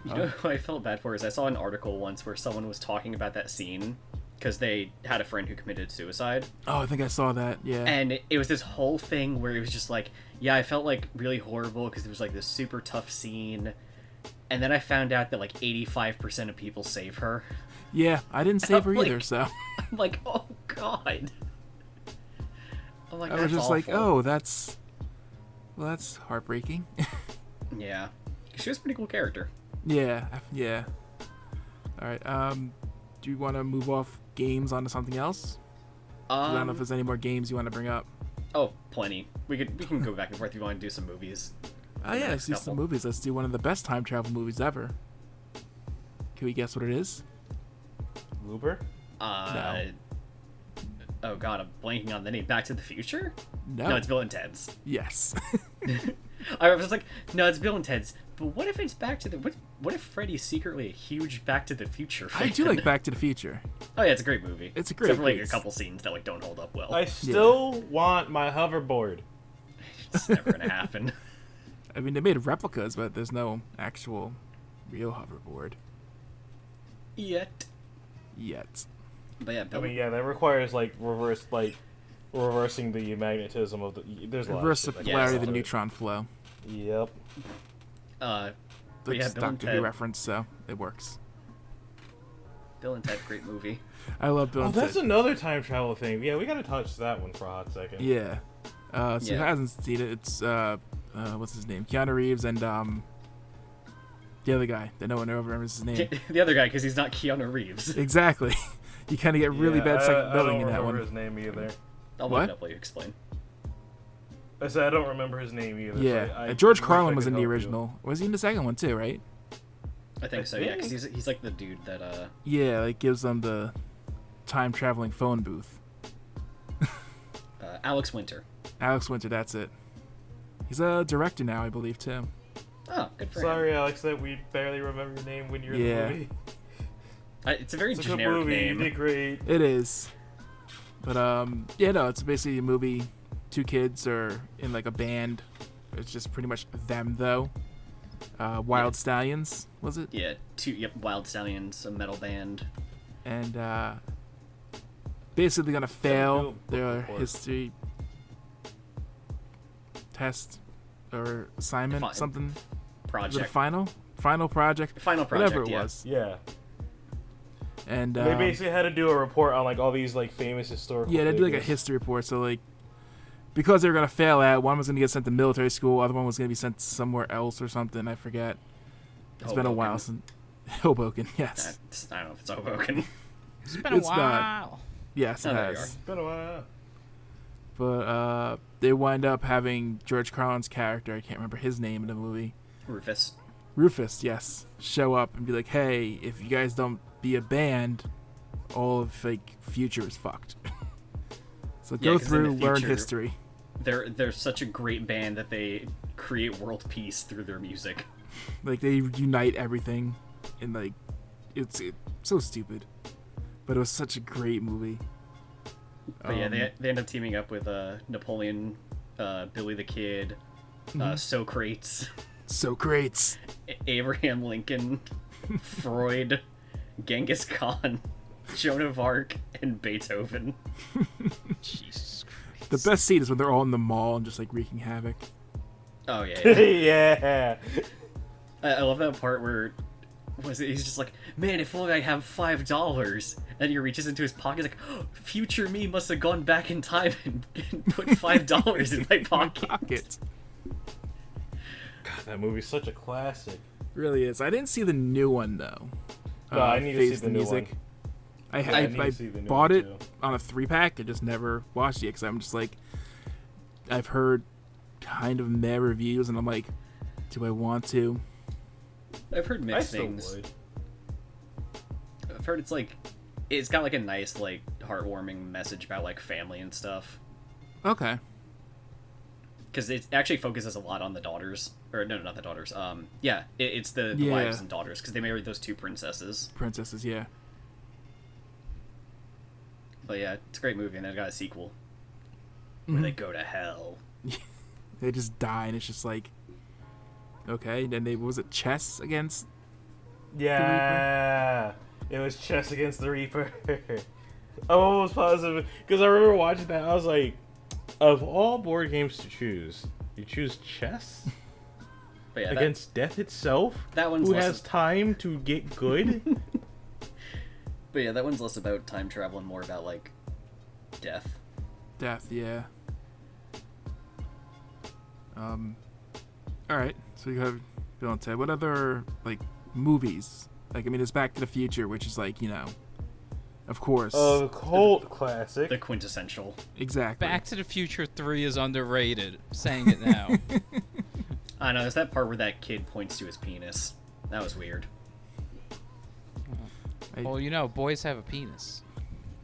You know who I felt bad for is I saw an article once where someone was talking about that scene because they had a friend who committed suicide. Oh, I think I saw that, yeah. And it was this whole thing where it was just like, yeah, I felt like really horrible because it was like this super tough scene. And then I found out that like 85% of people save her. Yeah, I didn't save her Like- either, so. I'm like, oh god. I'm like, I was that's just like, awful. oh, that's heartbreaking. Yeah. She was a pretty cool character. Yeah. Alright, do you want to move off games onto something else? I don't know if there's any more games you want to bring up. Oh, plenty. We can go back and forth if you want to do some movies. Oh yeah, let's do couple. some movies. Let's do one of the best time travel movies ever. Can we guess what it is? Looper? Oh god, I'm blanking on the name. Back to the Future? No. No, it's Bill and Ted's. Yes. I was like, no, it's Bill and Ted's. But what if it's Back to the... What if Freddy's secretly a huge Back to the Future fan? I do like Back to the Future. Oh yeah, it's a great movie. It's a great Except for like movie. a couple scenes that like don't hold up well. I still want my hoverboard. It's never gonna happen. I mean, they made replicas, but there's no actual real hoverboard. Yet. But yeah, I mean, yeah, that requires reversing the magnetism of the. There's a lot Reverse the of shit polarity of the that goes neutron flow. into it. Yep. But yeah, That's Bill and Doctor Who Ted. reference, so it works. Bill and Ted, great movie. I love Bill Oh, and that's Ted. another time travel thing. Yeah, we gotta touch that one for a hot second. Yeah. So who Yeah. hasn't seen it? It's what's his name? Keanu Reeves and the other guy that no one ever remembers his name. The other guy, because he's not Keanu Reeves. Exactly. You kind of get really bad second billing in that I don't one. remember his name either. I'll What? look it up while you explain. I said I don't remember his name either. Yeah. so I George wish I Carlin could was in the help you. original. Was he in the second one too? Right? I think so, yeah, because he's like the dude that, Yeah. Like gives them the time traveling phone booth. Alex Winter. Alex Winter. That's it. He's a director now, I believe, too. Oh, good for him. Sorry, Alex, that we barely remember your name when you're in Yeah. the movie. It's a very It's a good generic movie. name. You did great. It is. But yeah, no, it's basically a movie. Two kids are in like a band. It's just pretty much them though. Wild Stallions, was it? Yeah, Wild Stallions, a metal band. And basically gonna fail good their report. history test or assignment, Fi- something. Was it a Project. final project? Final project, Whatever it yeah. was. Yeah. And They basically had to do a report on like all these like famous historical. yeah, they did like a figures. history report. So like, because they were gonna fail at, one was gonna get sent to military school, other one was gonna be sent somewhere else or something. I forget. It's been a Hoboken. while since Hoboken. Yes, I don't know if it's Hoboken. It's been a It's not. while. yes, it Oh, there you has. Been a while. But they wind up having George Carlin's character. I can't remember his name in the movie. Rufus, yes, show up and be like, "Hey, if you guys don't be a band, all of like future is fucked." So Yeah, go 'cause in the through, learn future- history. They're such a great band that they create world peace through their music. Like they unite everything, and like it's so stupid, but it was such a great movie. But yeah, they end up teaming up with Napoleon, Billy the Kid, Socrates, So great. Abraham Lincoln, Freud, Genghis Khan, Joan of Arc, and Beethoven. Jesus Christ. The best scene is when they're all in the mall and just like wreaking havoc. Oh yeah. Yeah. I love that part where he's just like, man, if only I have $5. And he reaches into his pocket, he's like, oh, future me must have gone back in time and put $5 in my pocket. Pocket. God, that movie's such a classic. Really is. I didn't see the new one though. No, I need to see Phase the new one. I Yeah, I have. need to I see the new bought one, it too. on a 3-pack. I just never watched it because I'm just like, I've heard kind of meh reviews, and I'm like, do I want to? I've heard I mixed still things. would. I've heard it's got like a nice, like, heartwarming message about like family and stuff. Okay. Because it actually focuses a lot on the daughters, or no, not the daughters. Yeah, it's the Yeah. wives and daughters because they married those two princesses. Princesses, yeah. But yeah, it's a great movie, and it got a sequel where they go to hell. They just die, and it's just like, okay. Then was it chess against? Yeah. It was chess against the Reaper. I'm almost positive because I remember watching that. I was like, of all board games to choose, you choose chess But yeah, against death itself. that one's who less has time to get good. but yeah, that one's less about time travel and more about like death. Death, yeah. All right. So you have Bill and Ted. What other like movies? Like, I mean, it's Back to the Future, which is like, of course, A cult classic. The quintessential. exactly. Back to the Future 3 is underrated. I'm saying it now. I know, there's that part where that kid points to his penis. That was weird. Well, boys have a penis.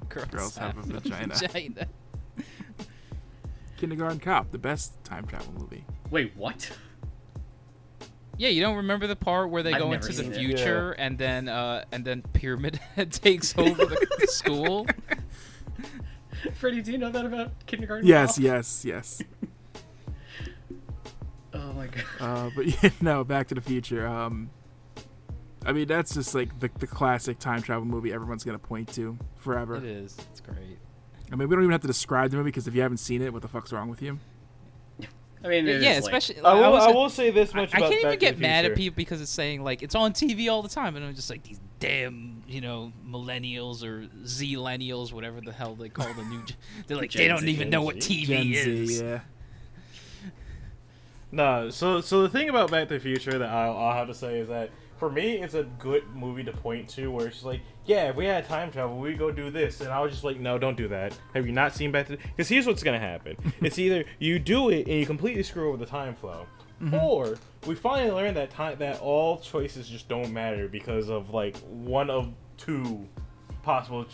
Girls have a vagina. vagina. Kindergarten Cop, the best time travel movie. Wait, what? Yeah, you don't remember the part where they I've go never into the seen it. future and then Pyramid Head takes over the school? Freddie, do you know that about Kindergarten Yes, Cop? yes. Oh my god. But yeah, no, Back to the Future. I mean, that's just like the classic time travel movie everyone's gonna point to forever. It is. It's great. I mean, we don't even have to describe the movie because if you haven't seen it, what the fuck's wrong with you? I mean, Yeah, especially. I will say this much I about can't even Back to get the mad at Future. people because it's saying like it's on TV all the time, and I'm just like these damn, millennials or Z-lennials, whatever the hell they call the new. They're like they Gen don't Z. even know what TV Gen is. Z, yeah. No, so the thing about Back to the Future that I'll have to say is that for me, it's a good movie to point to where it's like, yeah, if we had time travel, we'd go do this. And I was just like, no, don't do that. Have you not seen Back to the... Because here's what's going to happen. It's either you do it and you completely screw over the time flow, or we finally learn that all choices just don't matter because of, like, one of two possible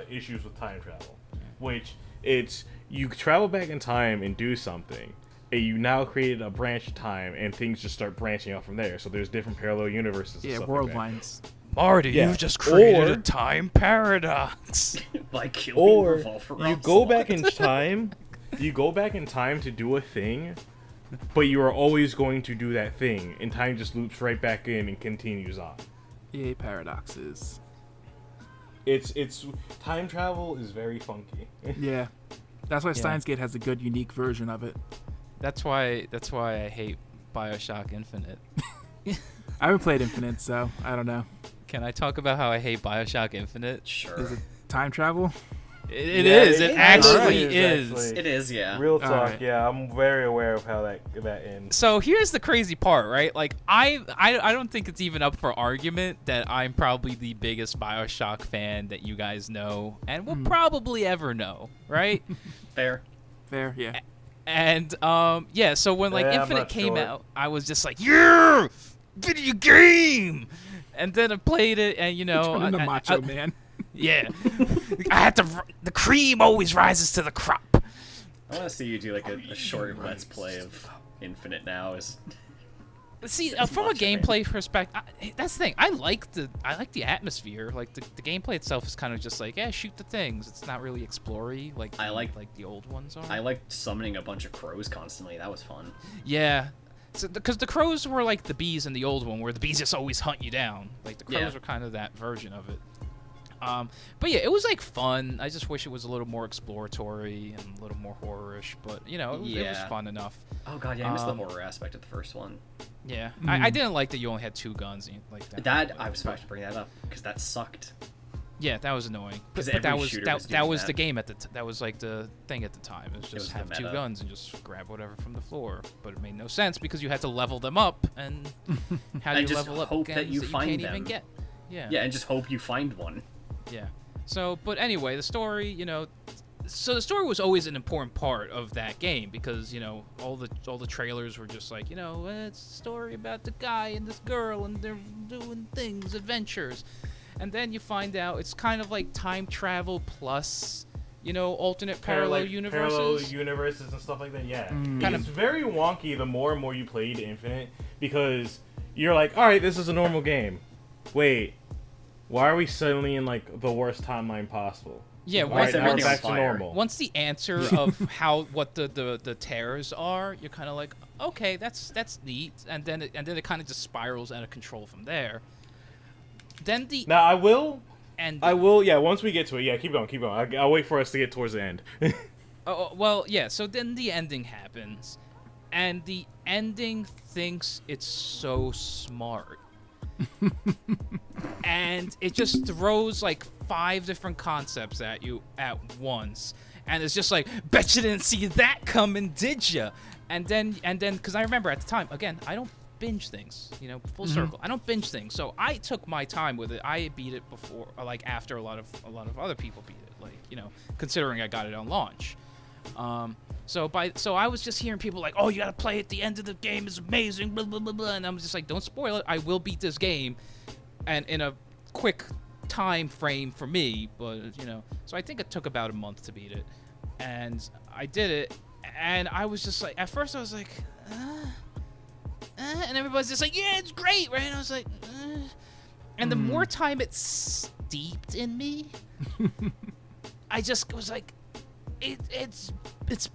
issues with time travel. Which, it's you travel back in time and do something, and you now created a branch of time, and things just start branching out from there. So there's different parallel universes. And Yeah, stuff world like that. lines. Marty, Yeah. you've just created Or- a time paradox. By killing Or Revolver you go back in time. You go back in time to do a thing, but you are always going to do that thing, and time just loops right back in and continues on. EA paradoxes. It's time travel is very funky. Yeah. That's why Yeah. Steins Gate has a good, unique version of it. That's why I hate BioShock Infinite. I haven't played Infinite, so I don't know. Can I talk about how I hate BioShock Infinite? Sure. Is it time travel? It Yeah, is. It actually is, is. actually. It is, yeah. Real talk, Alright. yeah. I'm very aware of how that ends. So here's the crazy part, right? Like I don't think it's even up for argument that I'm probably the biggest BioShock fan that you guys know and will probably ever know, right? Fair. Fair, yeah. And yeah, so when like Yeah, I'm Infinite not came sure. out, I was just like, yeah, video game. And then I played it, and Turning the macho man. yeah, I had to. The cream always rises to the crop. I want to see you do like a short let's play of Infinite now. See, Just from a watch it, man. gameplay perspective, that's the thing. I like the atmosphere. Like the gameplay itself is kind of just like, yeah, shoot the things. It's not really explory like I like the old ones are. I liked summoning a bunch of crows constantly. That was fun. Yeah, so because the crows were like the bees in the old one, where the bees just always hunt you down. Like the crows Yeah. were kind of that version of it. But yeah, it was like fun. I just wish it was a little more exploratory and a little more horror-ish. But it was Yeah. fun enough. Oh god, yeah, I missed the Um, horror aspect of the first one. Yeah, I didn't like that you only had 2 guns like that. That I was about to bring that up because that sucked. Yeah, that was annoying. 'Cause But that every was shooter that, was that doing was that. the game at the that was like the thing at the time. It was was just the have 2 meta. guns and just grab whatever from the floor. But it made no sense because you had to level them up, and how do And you just level up hope guns that you find can't them. even get? Yeah. Yeah, and just hope you find one. Yeah. So, but anyway, the story, so the story was always an important part of that game because all the trailers were just like it's a story about the guy and this girl and they're doing things, adventures, and then you find out it's kind of like time travel plus alternate parallel universes. Parallel universes and stuff like that, yeah. Kind It's of- very wonky the more and more you play the Infinite, because you're like, alright, this is a normal game. Wait, why are we suddenly in, like, the worst timeline possible? Yeah, Why once, is Alright, now everything we're on back to fire? normal. once the answer of what the tears are, you're kind of like, okay, that's neat, and then it kind of just spirals out of control from there. Then Now, I will, and once we get to it, yeah, keep going. I'll wait for us to get towards the end. Oh, well, yeah, so then the ending happens, and the ending thinks it's so smart. And it just throws like 5 different concepts at you at once. And it's just like, bet you didn't see that coming, did ya? And then, because I remember at the time, again, I don't binge things, full circle. I don't binge things. So I took my time with it. I beat it before, or like after a lot of other people beat it, like, considering I got it on launch. So I was just hearing people like, oh, you gotta play it. The end of the game is amazing, blah, blah, blah, blah. And I'm just like, don't spoil it. I will beat this game, and in a quick time frame for me. But so I think it took about a month to beat it, and I did it. And I was just like, at first I was like, and everybody's just like, yeah, it's great, right? And I was like, and the more time it steeped in me, I just was like, it's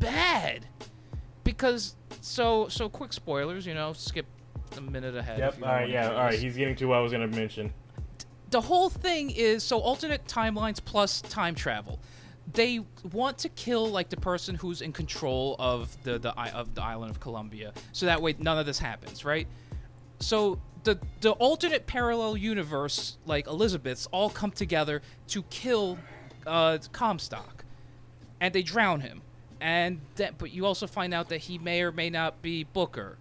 bad, because so quick spoilers, skip a minute ahead. Yep. All right. Yeah. All right. He's getting to what I was gonna mention. The whole thing is so alternate timelines plus time travel. They want to kill like the person who's in control of the island of Columbia, so that way none of this happens, right? So the alternate parallel universe, like Elizabeth's, all come together to kill Comstock, and they drown him. But you also find out that he may or may not be Booker,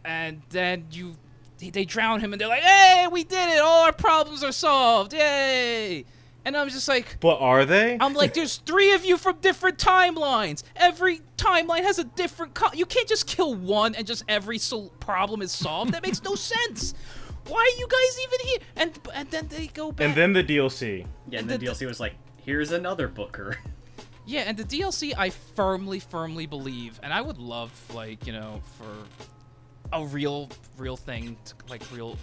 and then they drown him, and they're like, "Hey, we did it! All our problems are solved! Yay!" And I'm just like, but are they? I'm like, there's 3 of you from different timelines. Every timeline has a different. You can't just kill one and just every problem is solved. That makes no sense. Why are you guys even here? And then they go back. And then the DLC. Yeah, and the DLC was like, here's another Booker. Yeah, and the DLC I firmly believe, and I would love, like, you know, for a real thing, real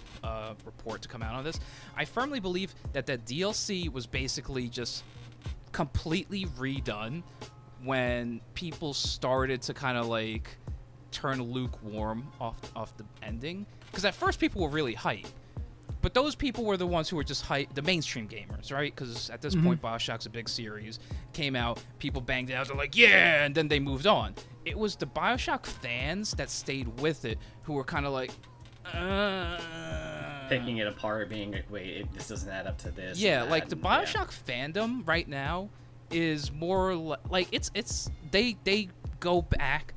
report to come out on this. I firmly believe that DLC was basically just completely redone when people started to kind of like turn lukewarm off the ending. Because at first people were really hyped. But those people were the ones who were just the mainstream gamers, right? Because at this point, BioShock's a big series. Came out, people banged it out, they're like, yeah, and then they moved on. It was the BioShock fans that stayed with it who were kind of like, picking it apart, being like, wait, this doesn't add up to this. Yeah, like the BioShock fandom right now is more like they go back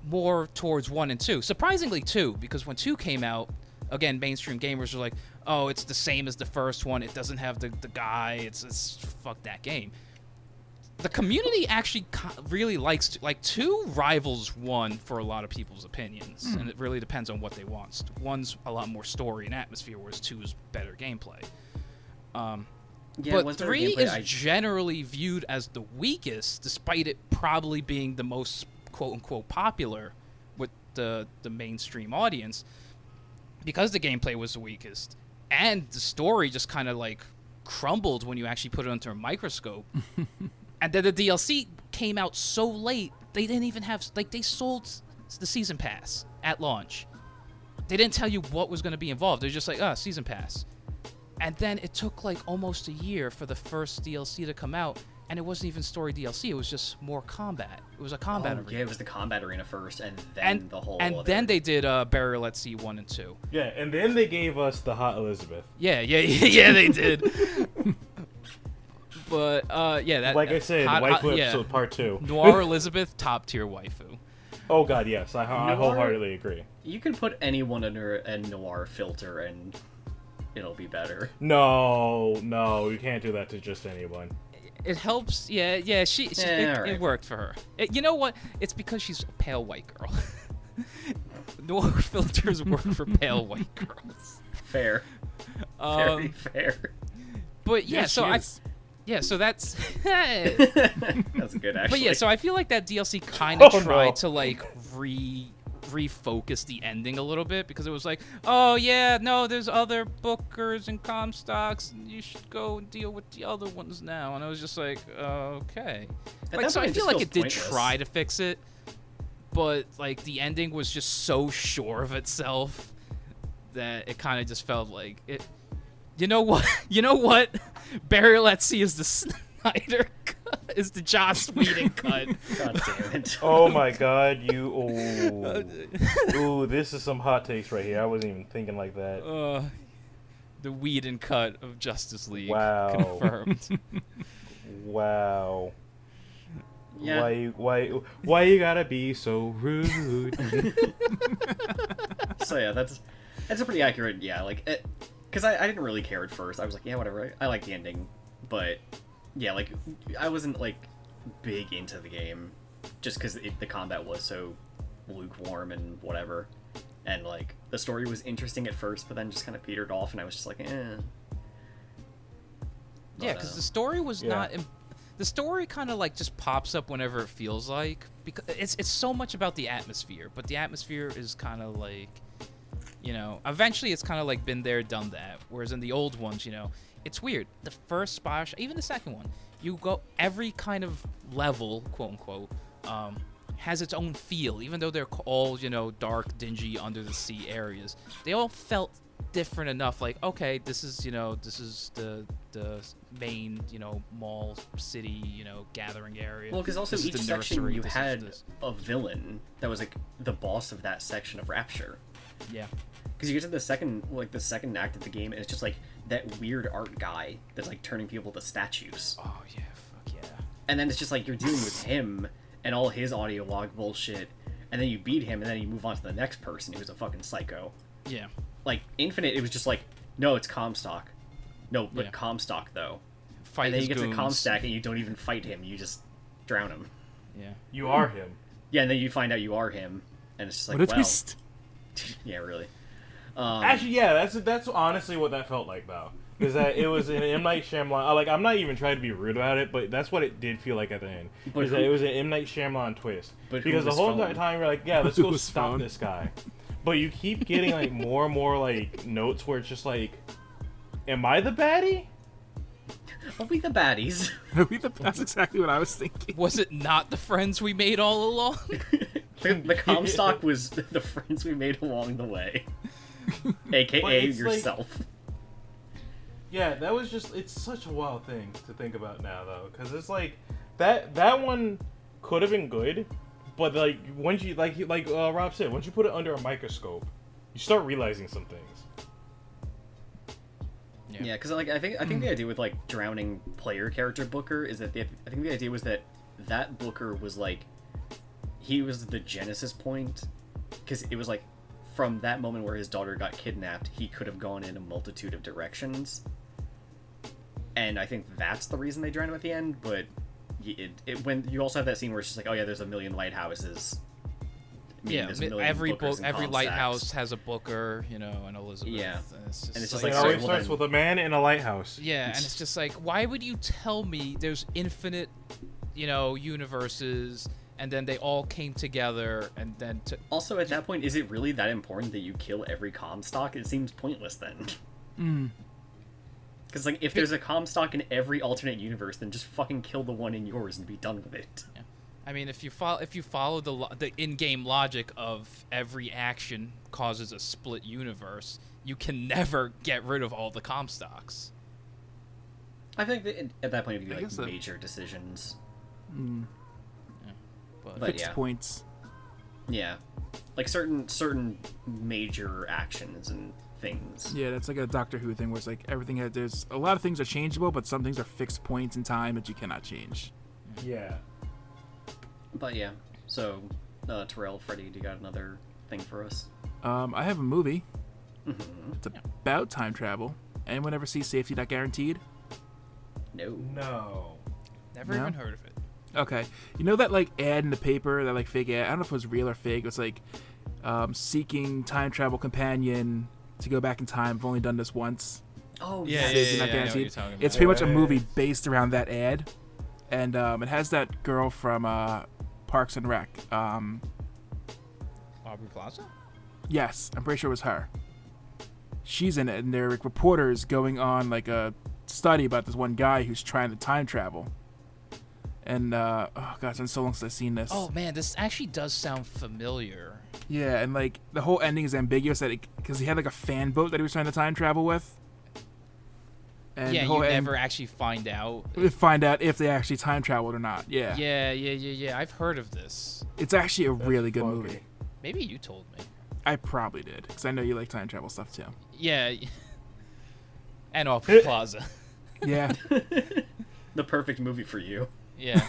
more towards 1 and 2. Surprisingly 2, because when 2 came out, again, mainstream gamers were like, oh, it's the same as the first one. It doesn't have the guy. It's fuck that game. The community actually really likes like 2 rivals 1 for a lot of people's opinions, and it really depends on what they want. 1's a lot more story and atmosphere, whereas 2 is better gameplay. But 3 is generally viewed as the weakest, despite it probably being the most quote-unquote popular with the mainstream audience, because the gameplay was the weakest. And the story just kind of like crumbled when you actually put it under a microscope. And then the DLC came out so late, they didn't even have, like, they sold the season pass at launch. They didn't tell you what was going to be involved. They're just like, season pass. And then it took like almost a year for the first DLC to come out, and it wasn't even story DLC. It was just more combat. It was a combat arena. Yeah, it was the combat arena first, and then the whole. And then they did Burial at Sea 1 and 2. Yeah, and then they gave us the Hot Elizabeth. Yeah, they did. But that, like I said, waifu episode part 2. Noir Elizabeth, top tier waifu. Oh god, yes, I wholeheartedly agree. You can put anyone under a noir filter and it'll be better. No, you can't do that to just anyone. It helps. Yeah. It worked for her. You know what? It's because she's a pale white girl. Noir filters work for pale white girls. Fair. Very fair. But yeah, so that's that's good, actually. But yeah, so I feel like that DLC kind of tried to like refocus the ending a little bit, because it was like, oh yeah, no, there's other Bookers and Comstocks, and you should go and deal with the other ones now. And I was just like, okay. Like, so I feel like it did try to fix it, but like the ending was just so sure of itself that it kind of just felt like it. You know what? Burial at Sea is the Snyder cut, is the Joss Whedon cut. God damn it. Oh my god, ooh, this is some hot takes right here. I wasn't even thinking like that. The Whedon cut of Justice League. Wow. Confirmed. Wow. Yeah. Why you gotta be so rude? So yeah, that's a pretty accurate, like, because I didn't really care at first. I was like, yeah, whatever. I like the ending, but yeah, like, I wasn't like big into the game just because the combat was so lukewarm and whatever, and like the story was interesting at first, but then just kind of petered off, and I was just like, eh. Yeah, because the story was not. The story kind of like just pops up whenever it feels like, because it's so much about the atmosphere, but the atmosphere is kind of like, eventually it's kind of like been there, done that. Whereas in the old ones, it's weird. The first BioShock, even the second one, you go every kind of level, quote unquote, has its own feel, even though they're all, dark, dingy, under the sea areas. They all felt different enough. Like, okay, this is the main, mall, city, gathering area. Well, because also This is each the section nursery, you this is had this. a villain that was like the boss of that section of Rapture. Yeah. Because you get to the second act of the game, and it's just like that weird art guy that's like turning people to statues. Oh yeah, fuck yeah. And then it's just like you're dealing with him and all his audio log bullshit, and then you beat him, and then you move on to the next person who's a fucking psycho. Yeah. Like Infinite, it was just like, no, it's Comstock. No, but Yeah. Comstock though. Fight And then his you get to goons. Comstock, and you don't even fight him; you just drown him. Yeah. You are him. Yeah, and then you find out you are him, and it's just like, What a well, twist. yeah, really. Actually, yeah, that's honestly what that felt like, though. Is that it was an M. Night Shyamalan... Like, I'm not even trying to be rude about it, but that's what it did feel like at the end. But Is that it was an M. Night Shyamalan twist. But who because the was whole phone? time you're like, yeah, let's Who go was stop phone? this guy. But you keep getting, like, more and more, like, notes where it's just like, am I the baddie? Are we the baddies? That's exactly what I was thinking. Was it not the friends we made all along? the Comstock was the friends we made along the way. But AKA it's like- yourself. Yeah, that was just... It's such a wild thing to think about now, though. Because it's like... That one could have been good, but, like, once you... Like Rob said, once you put it under a microscope, you start realizing some things. Yeah, because like I think the idea with like drowning player character Booker is that I think the idea was that Booker was like he was the genesis point, because it was like from that moment where his daughter got kidnapped, he could have gone in a multitude of directions, and I think that's the reason they drowned him at the end. But when you also have that scene where it's just like, oh yeah, there's a million lighthouses. Yeah, there's a million every Bookers and every Comstocks. lighthouse has a Booker, and Elizabeth. Yeah. And it's just, And it's just like, It so, always well, starts then- with a man in a lighthouse. yeah, and it's just like, why would you tell me there's infinite, universes, and then they all came together, and then Also, at that point, is it really that important that you kill every Comstock? It seems pointless then. Because, like, if there's a Comstock in every alternate universe, then just fucking kill the one in yours and be done with it. I mean, if you follow the in-game logic of every action causes a split universe, you can never get rid of all the Comstocks. I think that at that point, it'd be I like guess that- major decisions. But But Fixed yeah. points. Yeah. Like, certain major actions and things. Yeah, that's like a Doctor Who thing where it's like everything there's a lot of things are changeable, but some things are fixed points in time that you cannot change. Yeah. But yeah. So, Terrell, Freddie, do you got another thing for us? I have a movie. Mm-hmm. It's about time travel. Anyone ever see Safety Not Guaranteed? No. No. never No? even heard of it. Okay. You know that like ad in the paper, that like fake ad? I don't know if it was real or fake. It was like seeking time travel companion to go back in time. I've only done this once. Oh, Yeah, yes. Safety Not I know what you're Guaranteed. talking about. It's pretty much a Yes. movie based around that ad. And it has that girl from Parks and Rec. Aubrey Plaza? Yes, I'm pretty sure it was her. She's in it, and they're like reporters going on like a study about this one guy who's trying to time travel. And oh god, it's been so long since I've seen this. Oh man, this actually does sound familiar. Yeah, and like the whole ending is ambiguous because he had like a fan boat that he was trying to time travel with. And Yeah, the you whole never actually find out. find out if they actually time traveled or not. Yeah. Yeah. I've heard of this. It's actually a really good funky. movie. Maybe you told me. I probably did because I know you like time travel stuff too. Yeah. And Aubrey Plaza. Yeah. The perfect movie for you. Yeah.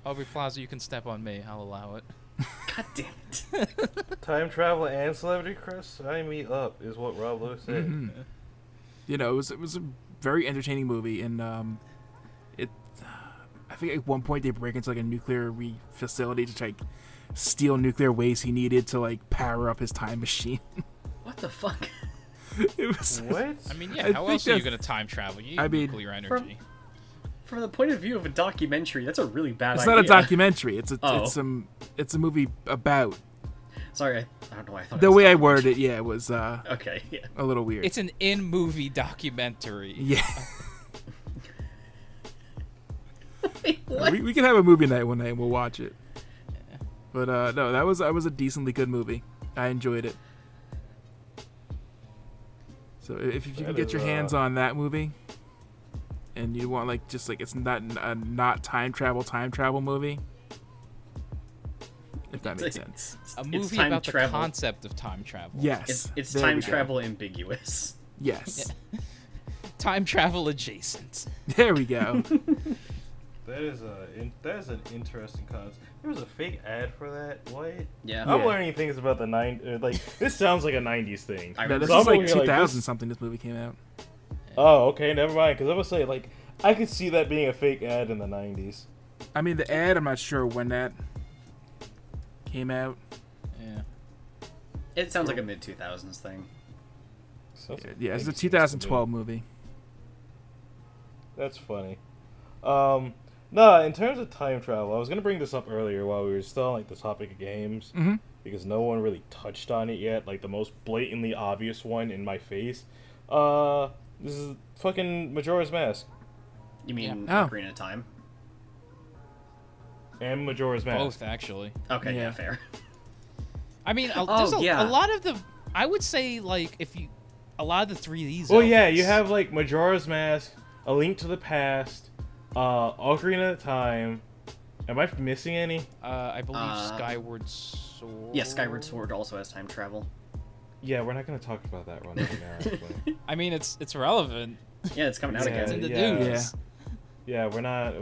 Aubrey Plaza, you can step on me. I'll allow it. God damn it. Time travel and celebrity crush, sign me up, is what Rob Lowe said. Mhm. You know, it was a very entertaining movie, and I think at one point they break into like a nuclear facility to like steal nuclear waste he needed to like power up his time machine. What the fuck? It was What? I mean, I yeah, how think else are you that's- going to time travel? You need I mean, nuclear energy. From the point of view of a documentary, that's a really bad It's idea. not a documentary. It's Oh. it's a movie about. Sorry, I don't know why I thought it The was way a I worded it, yeah, it was Okay, yeah. a little weird. It's an in-movie documentary. Yeah. Wait, what? we can have a movie night one night and we'll watch it. But no, that was a decently good movie. I enjoyed it. So if you can get your hands on that movie, and you want like just like it's not a not time travel movie, if that makes sense. A movie about the concept of time travel. Yes, it's time travel ambiguous. Yes, time travel adjacent. There we go. That is an interesting concept. There was a fake ad for that. What? Yeah. I'm learning things about the Like this sounds like a '90s thing. No, this is like 2000 something. This movie came out. Oh, okay, never mind. Because I was saying like I could see that being a fake ad in the '90s. I mean, the ad. I'm not sure when that came out. Yeah. It sounds like a mid 2000s thing. Yeah, it's a 2012 movie. That's funny. No, in terms of time travel, I was gonna bring this up earlier while we were still on like the topic of games, because no one really touched on it yet. Like the most blatantly obvious one in my face. This is fucking Majora's Mask. You mean Ocarina of Time? And Majora's Mask. Both, actually. Okay, yeah, fair. I mean, there's a lot of the. I would say like a lot of the 3Ds. Well, yeah, you have like Majora's Mask, A Link to the Past. Ocarina of Time. Am I missing any? I believe Skyward Sword. Yeah, Skyward Sword also has time travel. Yeah, we're not gonna talk about that one right now. But... I mean, it's relevant. Yeah, it's coming out again. It's in the news. Yeah, we're not.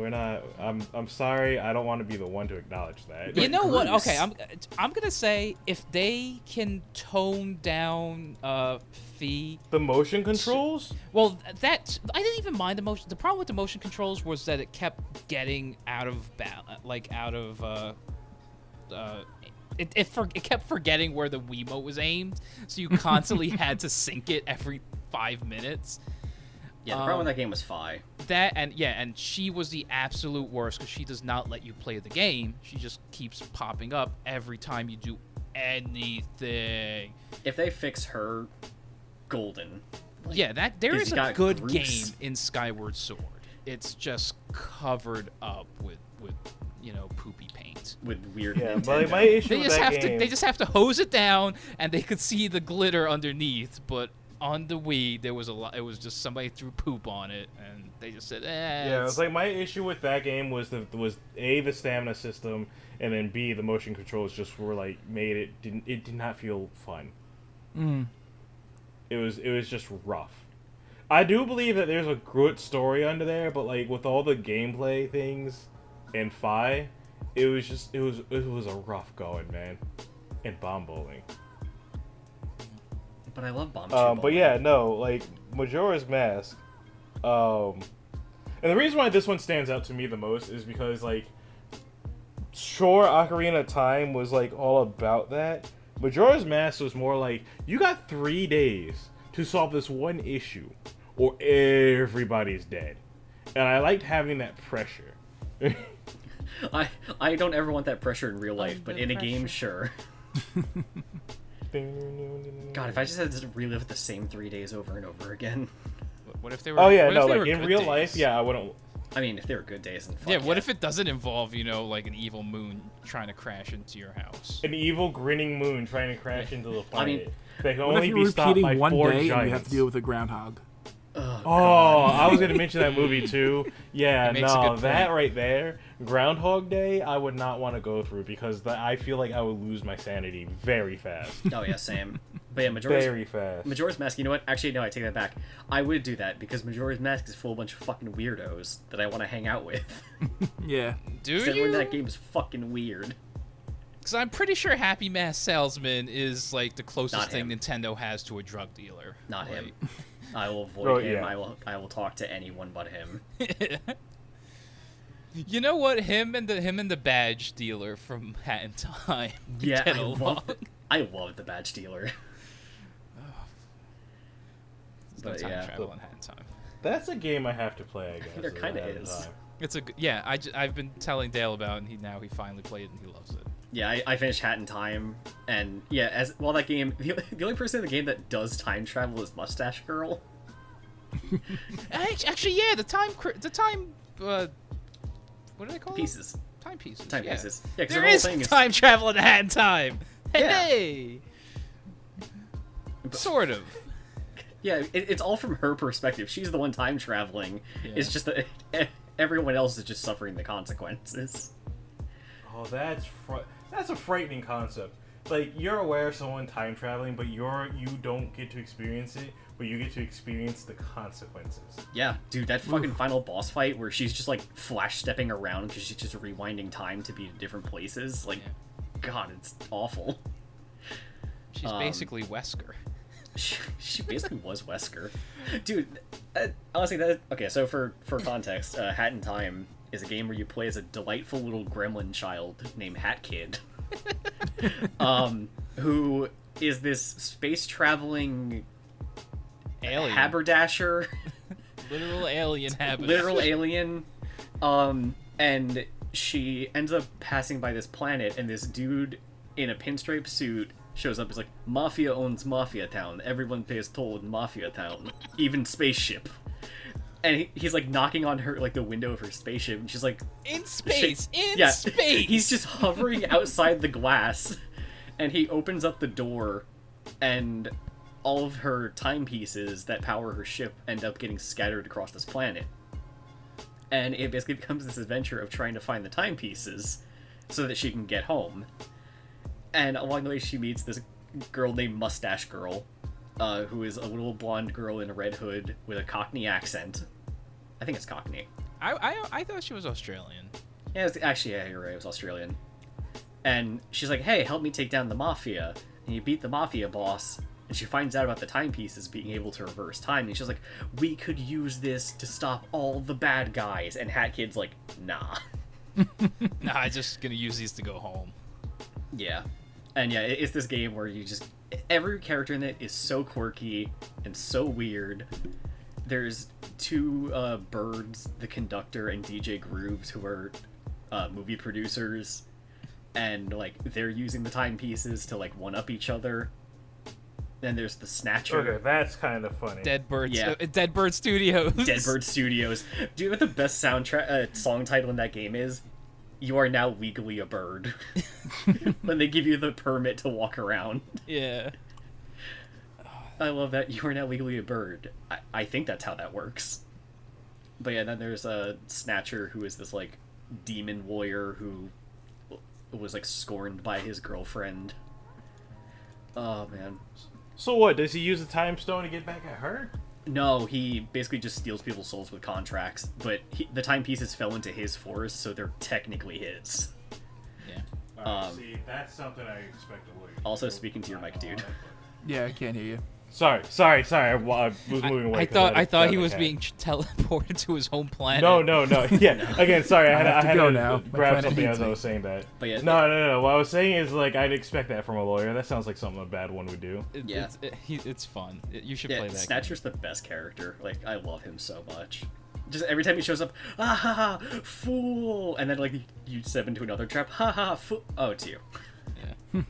I'm sorry. I don't want to be the one to acknowledge that. You know what? Okay, I'm gonna say if they can tone down the motion controls. Well, that I didn't even mind the motion. The problem with the motion controls was that it kept getting out of it kept forgetting where the Wiimote was aimed, so you constantly had to sync it every 5 minutes. Yeah, the problem with that game was Fi. And she was the absolute worst because she does not let you play the game. She just keeps popping up every time you do anything. If they fix her, golden. Like, there is a good game in Skyward Sword. It's just covered up with poopy paint. With weird. Yeah, but my issue with that game. They just have to hose it down, and they could see the glitter underneath, but. On the Wii, there was a lot. It was just somebody threw poop on it, and they just said, Yeah, it's like my issue with that game was A, the stamina system, and then B, the motion controls just were like it did not feel fun. It was just rough. I do believe that there's a good story under there, but like with all the gameplay things and Fi, it was a rough going, man, and bomb bowling. But I love bomb. But yeah, no, like Majora's Mask. And the reason why this one stands out to me the most is because like, sure, Ocarina of Time was like all about that. Majora's Mask was more like you got 3 days to solve this one issue, or everybody's dead. And I liked having that pressure. I don't ever want that pressure in real life, but in a game, sure. God, if I just had to relive the same 3 days over and over again. What if they were? Oh yeah, no, like in real life, yeah, I wouldn't. I mean, if they were good days, and yeah. What if it doesn't involve, like an evil moon trying to crash into your house? An evil grinning moon trying to crash into the planet. I mean, they can only be stopped by 4 giants. And you have to deal with a groundhog. Oh, I was gonna mention that movie too. Yeah, no, that point. right there, Groundhog Day, I would not want to go through because I feel like I would lose my sanity very fast. Oh yeah, same. But yeah, Majora's Mask. You know what? Actually, no, I take that back. I would do that because Majora's Mask is full of a bunch of fucking weirdos that I want to hang out with. Yeah. Do you? Everyone in that game is fucking weird. Because I'm pretty sure Happy Mask Salesman is like the closest thing Nintendo has to a drug dealer. Not him. I will avoid him. Yeah. I will talk to anyone but him. You know what? Him and the badge dealer from Hat in Time. Yeah, I love the badge dealer. But time travel in Hat in Time. That's a game I have to play. I guess there kind of is. It's I've been telling Dale about it, and he finally played it and he loves it. Yeah, I finished Hat in Time, and yeah, that game, the only person in the game that does time travel is Mustache Girl. Actually, yeah, the time, what do they call Pieces. it? Timepieces. Timepieces. Yeah, because There the whole is thing is time travel in Hat in Time. Yeah. Hey. Sort of. Yeah, it's all from her perspective. She's the one time traveling. Yeah. It's just that everyone else is just suffering the consequences. Oh, that's a frightening concept. Like, you're aware of someone time traveling, but you don't get to experience it, but you get to experience the consequences. Yeah, dude, that fucking final boss fight where she's just like flash stepping around because she's just rewinding time to be in different places. Like, God, it's awful. She's basically Wesker. She basically was Wesker. Dude, honestly, okay, so for context, Hat in Time is a game where you play as a delightful little gremlin child named Hat Kid. Who is this space-traveling Alien. haberdasher. Literal alien haberdasher. Literal alien. And she ends up passing by this planet, and this dude in a pinstripe suit shows up. It's like, Mafia owns Mafia Town. Everyone pays toll in Mafia Town. Even spaceship. And he's like knocking on her, like the window of her spaceship, and she's like, In space! Space! He's just hovering outside the glass, and he opens up the door, and all of her timepieces that power her ship end up getting scattered across this planet. And it basically becomes this adventure of trying to find the timepieces so that she can get home. And along the way, she meets this girl named Mustache Girl, who is a little blonde girl in a red hood with a Cockney accent. I think it's Cockney. I thought she was Australian. Yeah, you're right, it was Australian. And she's like, hey, help me take down the Mafia. And you beat the Mafia boss, and she finds out about the timepieces being able to reverse time, and she's like, we could use this to stop all the bad guys. And Hat Kid's like, nah. Nah, I'm just gonna use these to go home. Yeah. And yeah, it's this game where you just... Every character in it is so quirky and so weird. There's two birds, the conductor and DJ Grooves, who are movie producers. And, like, they're using the timepieces to, like, one-up each other. Then there's the Snatcher. Okay, that's kind of funny. Dead Bird Dead Studios. Bird Studios. Do you know what the best soundtrack song title in that game is? You are now legally a bird. When they give you the permit to walk around. Yeah. I love that. You are now legally a bird. I think that's how that works. But yeah, then there's a Snatcher, who is this, like, demon warrior who was, like, scorned by his girlfriend. Oh, man. So what, does he use the time stone to get back at her? No, he basically just steals people's souls with contracts, but the timepieces fell into his forest, so they're technically his. Yeah. See, that's something I expect to lose. Also, speaking to your mic, dude. Yeah, I can't hear you. Sorry. I was moving away. I thought he was being teleported to his home planet. No. Yeah. Again, sorry. I had to go go now. now. My Grab planet something needs as I me. was saying that. But yeah, No. What I was saying is, like, I'd expect that from a lawyer. That sounds like something a bad one would do. Yeah. It's fun. You should play that. Snatcher's the best character. Like, I love him so much. Just every time he shows up, ah ha ha, fool, and then like you step into another trap, ha ha, fool. Oh, it's you. Yeah.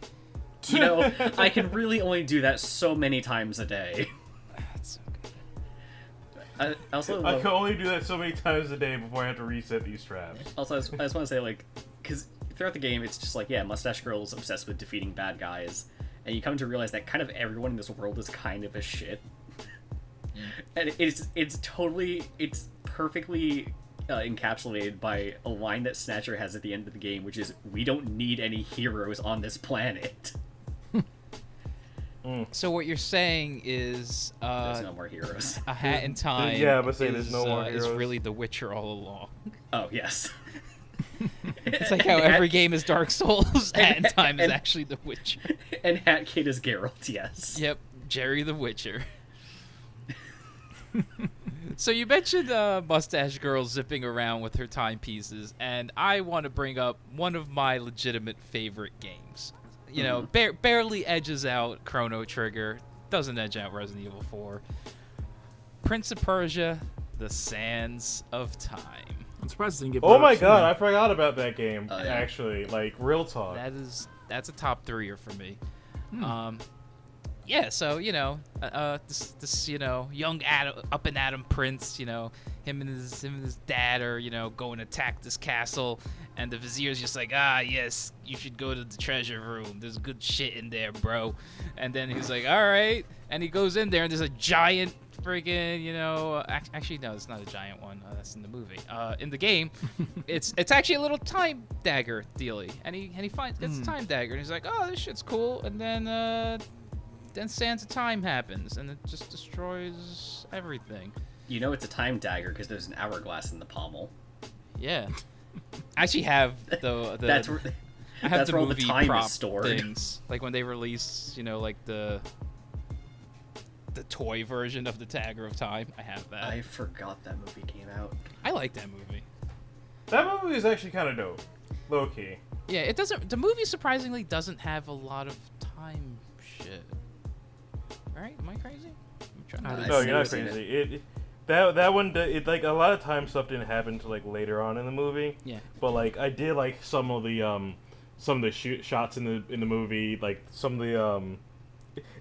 You know, I can really only do that so many times a day. That's so good. I also I love, can only do that so many times a day before I have to reset these traps. also I just want to say, like, because throughout the game it's just like, yeah, Mustache Girl's obsessed with defeating bad guys, and you come to realize that kind of everyone in this world is kind of a shit. And it's perfectly encapsulated by a line that Snatcher has at the end of the game, which is, we don't need any heroes on this planet. So what you're saying is There's no more heroes. A Hat in Time Yeah, but say there's no more is heroes. really The Witcher all along. Oh, yes. It's like how every game is Dark Souls, Hat in Time is and- actually The Witcher. And Hat Kid is Geralt, yes. Yep, Jerry the Witcher. So you mentioned Mustache Girl zipping around with her timepieces, and I want to bring up one of my legitimate favorite games. You know, barely edges out Chrono Trigger, doesn't edge out Resident Evil 4. Prince of Persia: The Sands of Time. I'm surprised it didn't get Oh brought my up god, sooner. I forgot about that game. Oh, yeah. Actually, like, real talk. That's a top 3er for me. yeah, so this young Adam, up and Adam prince, him and his dad are going to attack this castle, and the vizier's just like, yes, you should go to the treasure room. There's good shit in there, bro. And then he's like, all right, and he goes in there, and there's a giant friggin', actually no, it's not a giant one. That's in the movie. In the game, it's actually a little time dagger dealy, and he gets a time dagger, and he's like, oh, this shit's cool, and then Sands of Time happens, and it just destroys everything. It's a time dagger because there's an hourglass in the pommel. Yeah. I actually have the that's where, I have that's the where all movie the time prop is stored. things. Like when they release, like the toy version of the Dagger of Time. I have that. I forgot that movie came out. I like that movie. That movie is actually kind of dope. Low key. Yeah, it doesn't. The movie surprisingly doesn't have a lot of time shit. Right? Am I crazy? I'm trying to. No, you're not crazy. That one, like a lot of time stuff didn't happen until like later on in the movie. Yeah. But like I did like some of the shots in the movie, like some of the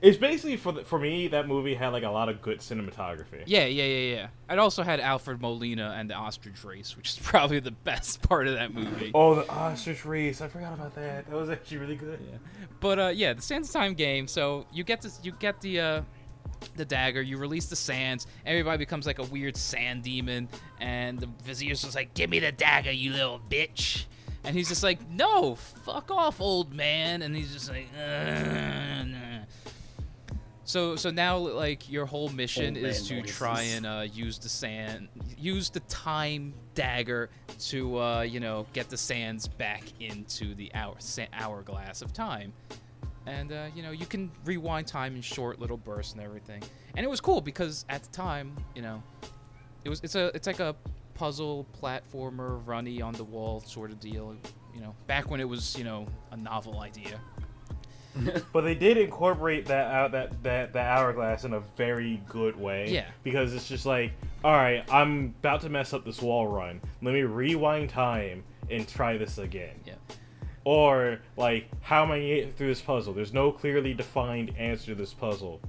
It's basically for me that movie had like a lot of good cinematography. Yeah. It also had Alfred Molina and the ostrich race, which is probably the best part of that movie. Oh, the ostrich race! I forgot about that. That was actually really good. Yeah. But the Sands of Time game. So you get the dagger, you release the sands, everybody becomes like a weird sand demon, and the vizier's just like, give me the dagger, you little bitch. And he's just like, no, fuck off, old man. And he's just like, nah. So now like your whole mission is to try and use the time dagger to get the sands back into the hourglass of time. And, you can rewind time in short little bursts and everything. And it was cool because at the time, it's like a puzzle platformer, runny on the wall sort of deal, back when it was, a novel idea. But they did incorporate that hourglass in a very good way. Yeah. Because it's just like, all right, I'm about to mess up this wall run. Let me rewind time and try this again. Yeah. Or, like, how am I getting through this puzzle? There's no clearly defined answer to this puzzle.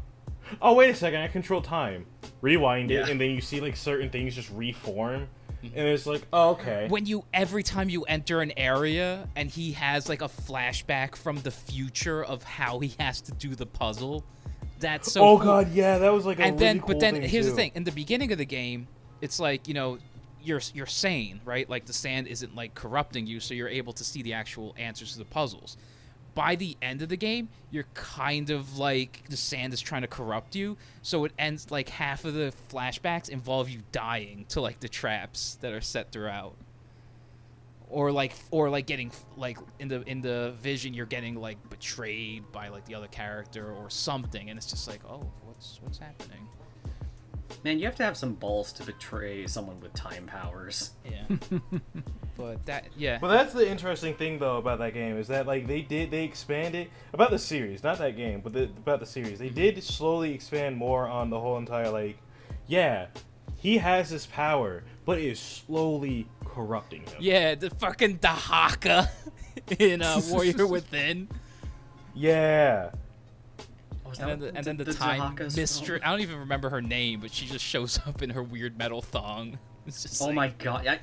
Oh, wait a second, I control time. Rewind it, and then you see, like, certain things just reform. And it's like, oh, okay. Every time you enter an area and he has, like, a flashback from the future of how he has to do the puzzle, that's so cool. God, yeah, that was, like, a really cool But then, thing, here's too. the thing. In the beginning of the game, it's like, you're sane, right? Like the sand isn't like corrupting you, so you're able to see the actual answers to the puzzles. By the end of the game, you're kind of like the sand is trying to corrupt you, so it ends like half of the flashbacks involve you dying to like the traps that are set throughout. Or getting like in the vision you're getting like betrayed by like the other character or something, and it's just like, oh, what's happening? Man, you have to have some balls to betray someone with time powers. Yeah. But that's the interesting thing though about that game is that like they expanded about the series, not that game, but about the series. They did slowly expand more on the whole entire like, yeah, he has this power, but it is slowly corrupting him. Yeah, the fucking Dahaka in Warrior Within. Yeah. And then the time mistress. I don't even remember her name, but she just shows up in her weird metal thong. It's just my god.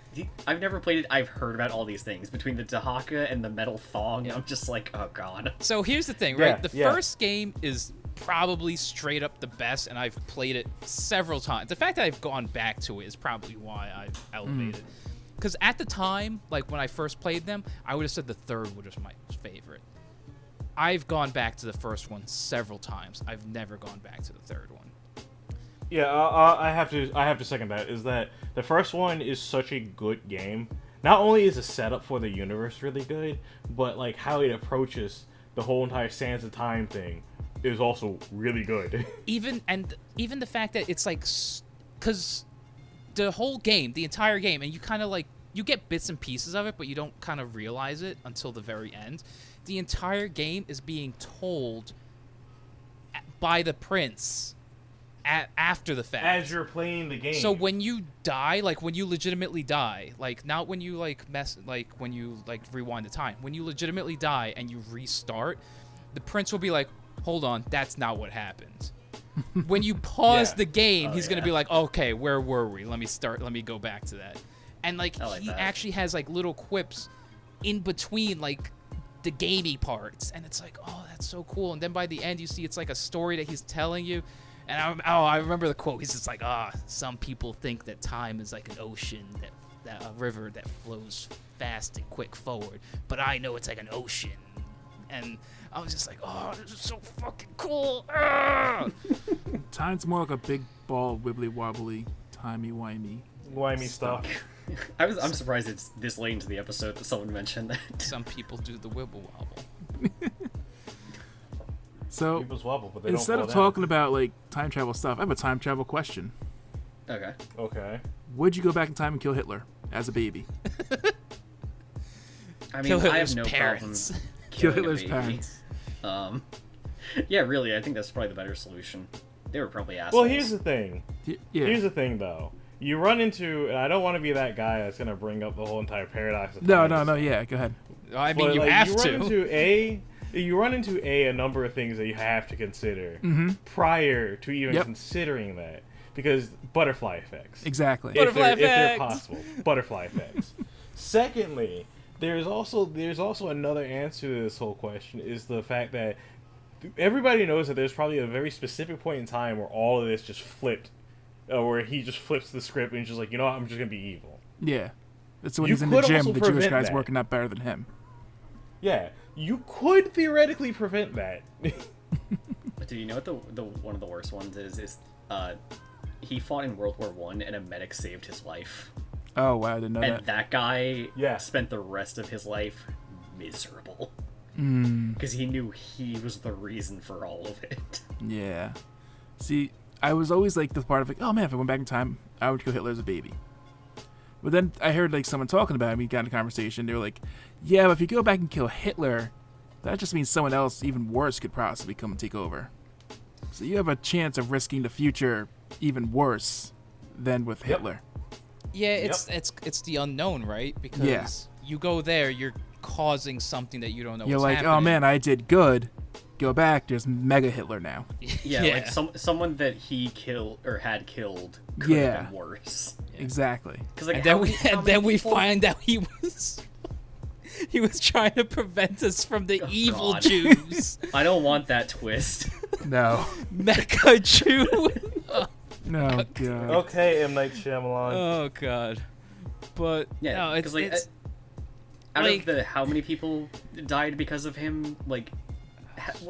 I've never played it. I've heard about all these things. Between the Dahaka and the metal thong, I'm just like, oh god. So here's the thing, right? The first game is probably straight up the best, and I've played it several times. The fact that I've gone back to it is probably why I've elevated. Because at the time, like when I first played them, I would have said the third was my favorite. I've gone back to the first one several times. I've never gone back to the third one. Yeah, I have to second that. Is that the first one is such a good game. Not only is the setup for the universe really good, but like how it approaches the whole entire Sands of Time thing is also really good. even the fact that it's like, because the whole game, the entire game, and you kind of like you get bits and pieces of it, but you don't kind of realize it until the very end. The entire game is being told by the prince after the fact. As you're playing the game. So when you die, like when you legitimately die, like not when you like when you like rewind the time. When you legitimately die and you restart, the prince will be like, hold on, that's not what happened. When you pause Yeah. the game, he's gonna yeah. be like, okay, where were we? Let me go back to that. And like I like he that. actually has like little quips in between like the gamey parts, and it's like, oh, that's so cool. And then by the end, you see it's like a story that he's telling you. And I remember the quote. He's just like, some people think that time is like an ocean, that a river that flows fast and quick forward, but I know it's like an ocean. And I was just like, oh, this is so fucking cool. Ah! Time's more like a big ball, wibbly wobbly, timey-wimey. Wimey stuff. I'm surprised it's this late into the episode that someone mentioned that. Some people do the wibble wobble. So, People's wobble, but they don't instead fall of down. talking about, like, time travel stuff, I have a time travel question. Okay. Okay. Would you go back in time and kill Hitler as a baby? I mean, Kill I have Hitler's no parents. problem Kill killing a Hitler's baby. parents. Yeah, really, I think that's probably the better solution. They were probably assholes. Well, here's the thing. Yeah. Here's the thing, though. You run into, and I don't want to be that guy that's gonna bring up the whole entire paradox. Of No, time. yeah, go ahead. I mean, But, you like, have you to. run into a number of things that you have to consider prior to even Yep. considering that, because butterfly effects. Exactly. Butterfly if they're effects. possible, butterfly effects. Secondly, there's also another answer to this whole question, is the fact that everybody knows that there's probably a very specific point in time where all of this just flipped, where he just flips the script and he's just like, you know what, I'm just gonna be evil. Yeah. That's when You he's in the could gym, also the Jewish prevent guy's that. working out better than him. Yeah, you could theoretically prevent that. But do you know what the one of the worst ones is? He fought in World War One, and a medic saved his life. Oh, wow, I didn't know And that. that guy Yeah. spent the rest of his life miserable. Hmm. Because he knew he was the reason for all of it. Yeah. See, I was always like the part of like, oh man, if I went back in time, I would kill Hitler as a baby. But then I heard like someone talking about it, we got in a conversation, they were like, yeah, but if you go back and kill Hitler, that just means someone else even worse could possibly come and take over. So you have a chance of risking the future even worse than with Hitler. Yeah, it's the unknown, right? Because Yeah. you go there, you're causing something that you don't know You're what's like, happening. oh man, I did good. Go back, there's Mega Hitler now. Yeah, like someone that he killed or had killed could Yeah. have been worse. Exactly. Because like, And then how many we people- find out he was trying to prevent us from the evil God. Jews. I don't want that twist. No. Mecha Jew. No, God. Okay, M. Night Shyamalan. Oh god. But Yeah, no, it's 'cause, like, it's Out like- of the how many people died because of him, like,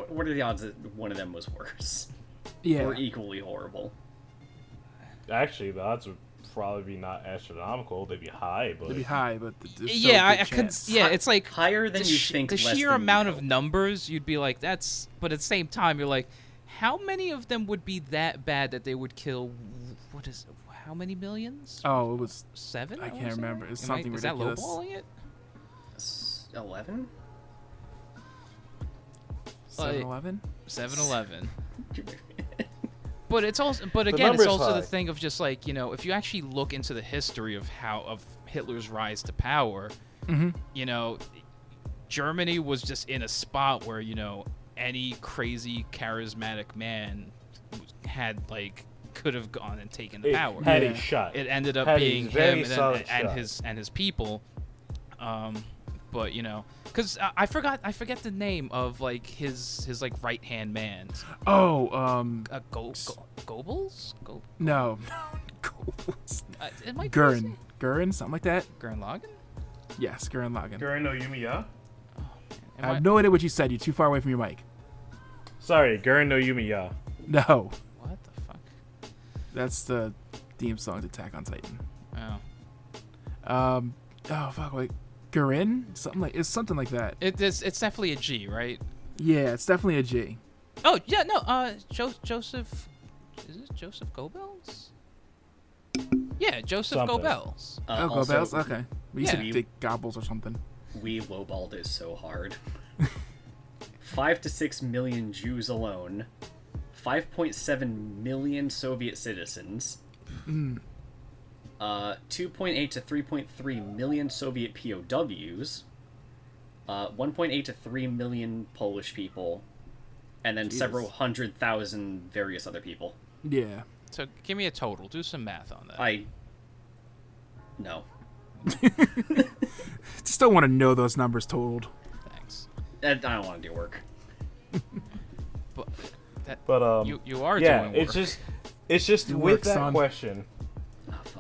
what are the odds that one of them was worse Yeah. or equally horrible? Actually, the odds would probably be not astronomical. They'd be high, but It'd be high, but there's still yeah, a good I could. chance. Yeah, it's like Higher than the, you sh- think. the less sheer than you amount know. of numbers, you'd be like, that's. But at the same time, you're like, how many of them would be that bad that they would kill? What is? How many millions? Oh, it was 7? I wanna can't say? remember. It's Is something ridiculous. that lowballing it? 11. 7-Eleven? 7-Eleven. But it's also, but again, it's number's also high. the thing of just like, if you actually look into the history of Hitler's rise to power, Mm-hmm. Germany was just in a spot where any crazy charismatic man could have gone and taken the power. Had Yeah. a shot. It ended up Had a being very him solid and shot. his people. But because I forget the name of like his like right hand man. Oh, Goebbels? no. It might be Gurren. Gurren, something like that? Gurren Lagann? Yes, Gurren Lagann. Gurren no Yumiya? I have no idea what you said. You're too far away from your mic. Sorry, Gurren no Yumiya. No. What the fuck? That's the theme song to Attack on Titan. Oh. Oh, fuck, wait. Gurren? It's something like that. It's definitely a G, right? Yeah, it's definitely a G. Oh yeah, no. Joseph. Is it Joseph Goebbels? Yeah, Joseph Something. Goebbels. Oh, Also, Goebbels? Okay. We Yeah. said Dick Gobbles or something. We lowballed it so hard. 5 to 6 million Jews alone. 5.7 million Soviet citizens. 2.8 to 3.3 million Soviet POWs. 1.8 to 3 million Polish people. and then Jesus. several 100,000 various other people. Yeah. So give me a total. Do some math on that. No. Just don't want to know those numbers totaled. Thanks. I don't want to do work. But you are doing work. it's just Do with work, that son. question.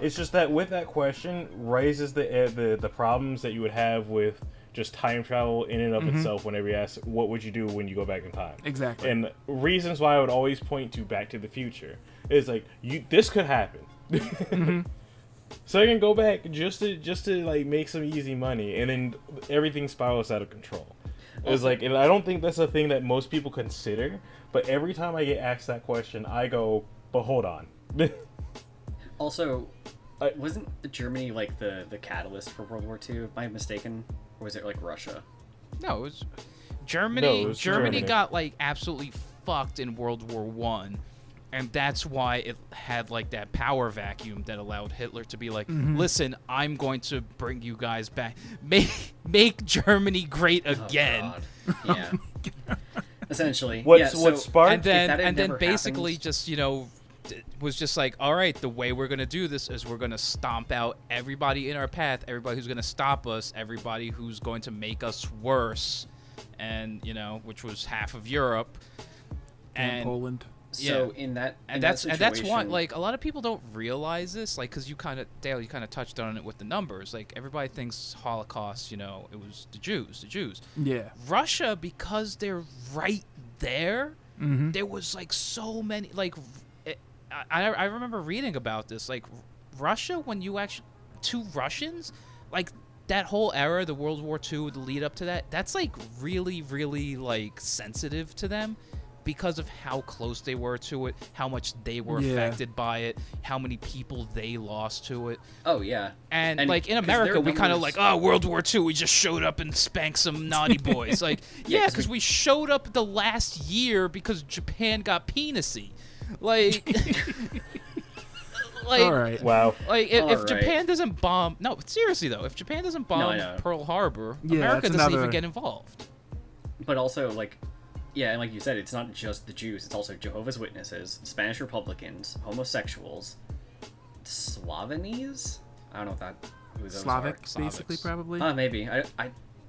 It's just that with that question raises the problems that you would have with just time travel in and of itself. Whenever you ask, what would you do when you go back in time? Exactly. And reasons why I would always point to Back to the Future is like, this could happen. So I can go back just to like make some easy money, and then everything spirals out of control. It's like, and I don't think that's a thing that most people consider. But every time I get asked that question, I go, "But hold on." Also, wasn't Germany like the catalyst for World War II? Am I mistaken, or was it like Russia? No, it was Germany. No, it was Germany Germany. got like absolutely fucked in World War One, and that's why it had like that power vacuum that allowed Hitler to be like, "Listen, I'm going to bring you guys back, make Germany great again." Oh, God. Yeah. Essentially. What so, sparked? And then never basically happened- just was just like, all right, the way we're gonna do this is we're gonna stomp out everybody in our path, everybody who's gonna stop us, everybody who's going to make us worse, and which was half of Europe, and Poland. So yeah. in that's why situation- like a lot of people don't realize this, like, because Dale, you kind of touched on it with the numbers. Like, everybody thinks Holocaust, it was the Jews. Yeah. Russia, because they're right there, there was like so many, like, I remember reading about this, like, Russia, when you actually, to Russians, like, that whole era, the World War II, the lead up to that, that's like really, really like sensitive to them because of how close they were to it, how much they were affected by it, how many people they lost to it. Oh yeah. And like in 'cause America, their we kind of numbers- like, oh, World War II, we just showed up and spanked some naughty boys. Like, yeah, because we showed up the last year because Japan got penisy. Like, like, All right. Wow. like if Alright. Japan doesn't bomb, no, seriously though, if Japan doesn't bomb I know. Pearl Harbor, Yeah, America that's doesn't another- even get involved. But also, like, yeah, and like you said, it's not just the Jews. It's also Jehovah's Witnesses, Spanish Republicans, homosexuals, Slavenese. I don't know if that who those Slavic, are. basically, Slavics. probably. Maybe. I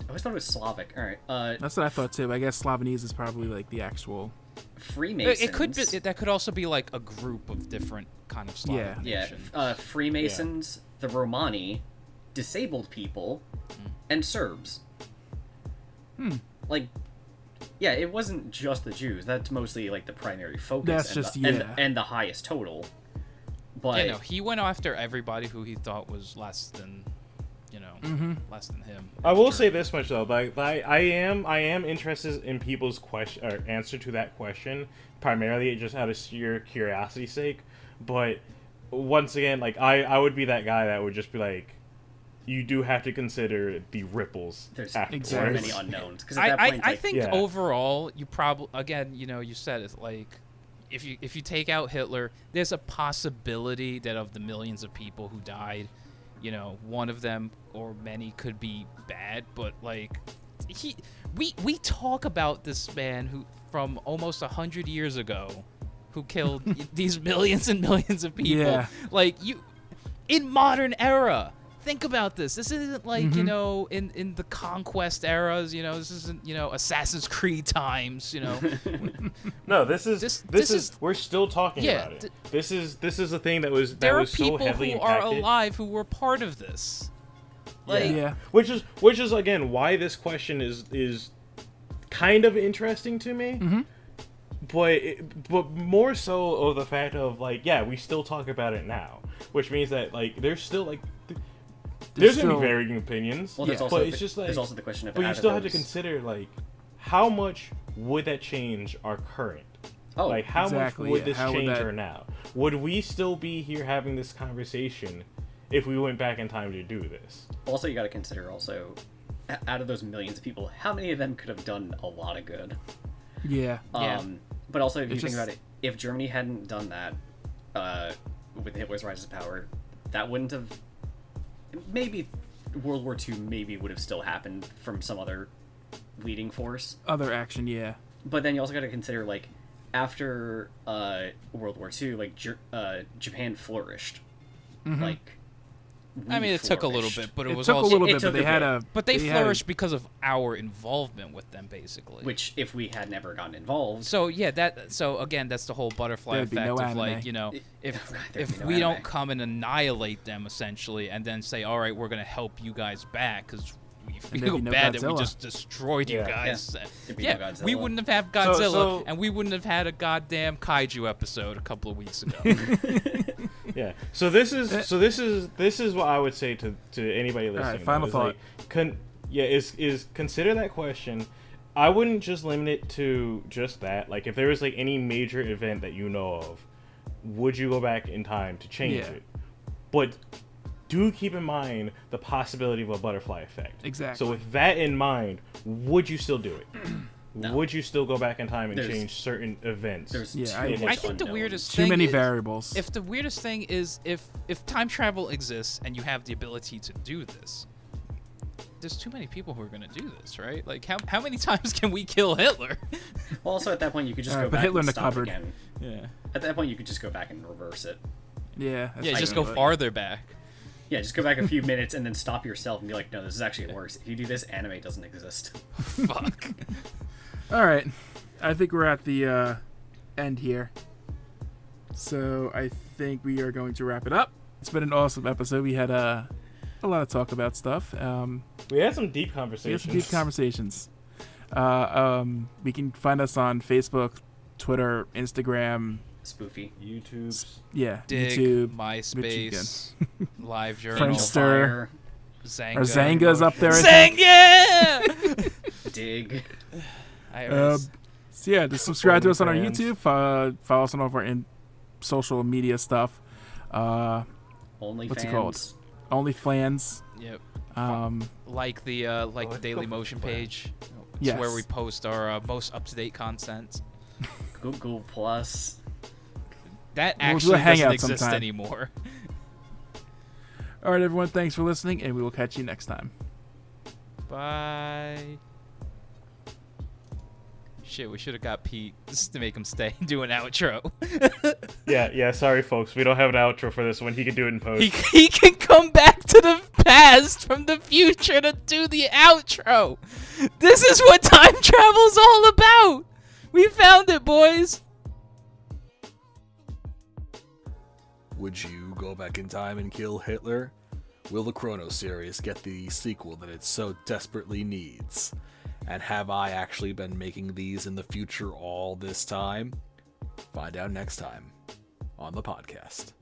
always thought it was Slavic. All right. That's what I thought too. I guess Slavenese is probably like the actual. Freemasons. It could be that could also be like a group of different kind of Slavic Yeah. nations. Freemasons, the Romani, disabled people, and Serbs. Like, yeah, it wasn't just the Jews. That's mostly like the primary focus. That's and just- the, yeah. and the highest total. But Yeah, no, he went after everybody who he thought was less than, less than him. I will say this much though, like I am interested in people's question or answer to that question, primarily just out of sheer curiosity's sake. But once again, like I would be that guy that would just be like, you do have to consider the ripples. there's afterwards. so Exactly. many unknowns. Because at that point, I like, think Yeah. overall, you probably, again, you said it, like, if you take out Hitler, there's a possibility that of the millions of people who died, one of them or many could be bad, but like, we talk about this man who from almost 100 years ago, who killed these millions and millions of people. Yeah. Like, in modern era. Think about this. This isn't like, in the conquest eras, this isn't, Assassin's Creed times, No, this This is is- we're still talking Yeah, about it. This is a thing that was There are so people heavily who are impacted. alive who were part of this. Like, Yeah. Which is again why this question is kind of interesting to me. But more so of the fact of like, yeah, we still talk about it now, which means that like there's still like there's gonna still- be varying opinions. well, there's yeah, also but it's just like there's also the question of. but you out still of have to those- consider like how much would that change our current. Oh, Like, how exactly, much would yeah. this How would change that- her now? Would we still be here having this conversation if we went back in time to do this? also you got to consider also, out of those millions of people, how many of them could have done a lot of good? Yeah. Yeah. But also, if you It's think just- about it, if Germany hadn't done that, with Hitler's rise to power, that wouldn't have. Maybe World War II maybe would have still happened from some other leading force. Other action. Yeah. but then you also got to consider, like, after World War II, like, Japan flourished. Like, I mean, it took a little bit, but it was took also a little it bit, took but a they had bit. a. But they had a- flourished because of our involvement with them, basically. which, if we had never gotten involved, So yeah, so again, that's the whole butterfly There'd be effect no of like, anime. you know, if there'd be no we don't anime. come and annihilate them essentially, and then say, all right, we're gonna help you guys back because we there'd feel be no bad that we Godzilla. just destroyed you Yeah. guys. There'd be Yeah, no Godzilla. we wouldn't have had Godzilla, so- and we wouldn't have had a goddamn kaiju episode a couple of weeks ago. Yeah. So this is what I would say to anybody listening. right, final is thought. Like, is consider that question. I wouldn't just limit it to just that. Like, if there was like any major event that you know of, would you go back in time to change Yeah. it? But do keep in mind the possibility of a butterfly effect. Exactly. So with that in mind, would you still do it? No. Would you still go back in time and There's- change certain events? There's Yeah, too I much think the unknown. weirdest Too thing many is- variables. If the weirdest thing is if time travel exists and you have the ability to do this, there's too many people who are gonna do this, right? Like how many times can we kill Hitler? Well, also at that point, you could just Alright, go but back Hitler and in the stop cupboard. again. Yeah. At that point, you could just go back and reverse it. yeah. That's Yeah, how just you go do it. farther back. Yeah, just go back a few minutes and then stop yourself and be like, no, this is actually worse. If you do this, anime doesn't exist. Fuck. All right, I think we're at the end here. So I think we are going to wrap it up. It's been an awesome episode. We had a lot of talk about stuff. We had some deep We had conversations. some deep conversations. We can find us on Facebook, Twitter, Instagram. Spoofy. YouTube. Yeah, Dig, YouTube. MySpace, Live Journal, Friendster. Zanga. Our Zanga's up there. I think. Zanga! Dig. Iris. So yeah, just subscribe to us on our OnlyFans. YouTube. Follow us on all of our social media stuff. Only What's it fans. called? OnlyFans. Yep. Like The Daily Motion page. It's Yes. where we post our most up-to-date content. Google Plus. That We'll do a actually doesn't hangout exist sometime. anymore. All right, everyone. Thanks for listening, and we will catch you next time. Bye. Shit, we should have got Pete just to make him stay and do an outro. Yeah. Sorry, folks. We don't have an outro for this one. He can do it in post. He can come back to the past from the future to do the outro. This is what time travel's all about. We found it, boys. Would you go back in time and kill Hitler? Will the Chrono series get the sequel that it so desperately needs? And have I actually been making these in the future all this time? Find out next time on the podcast.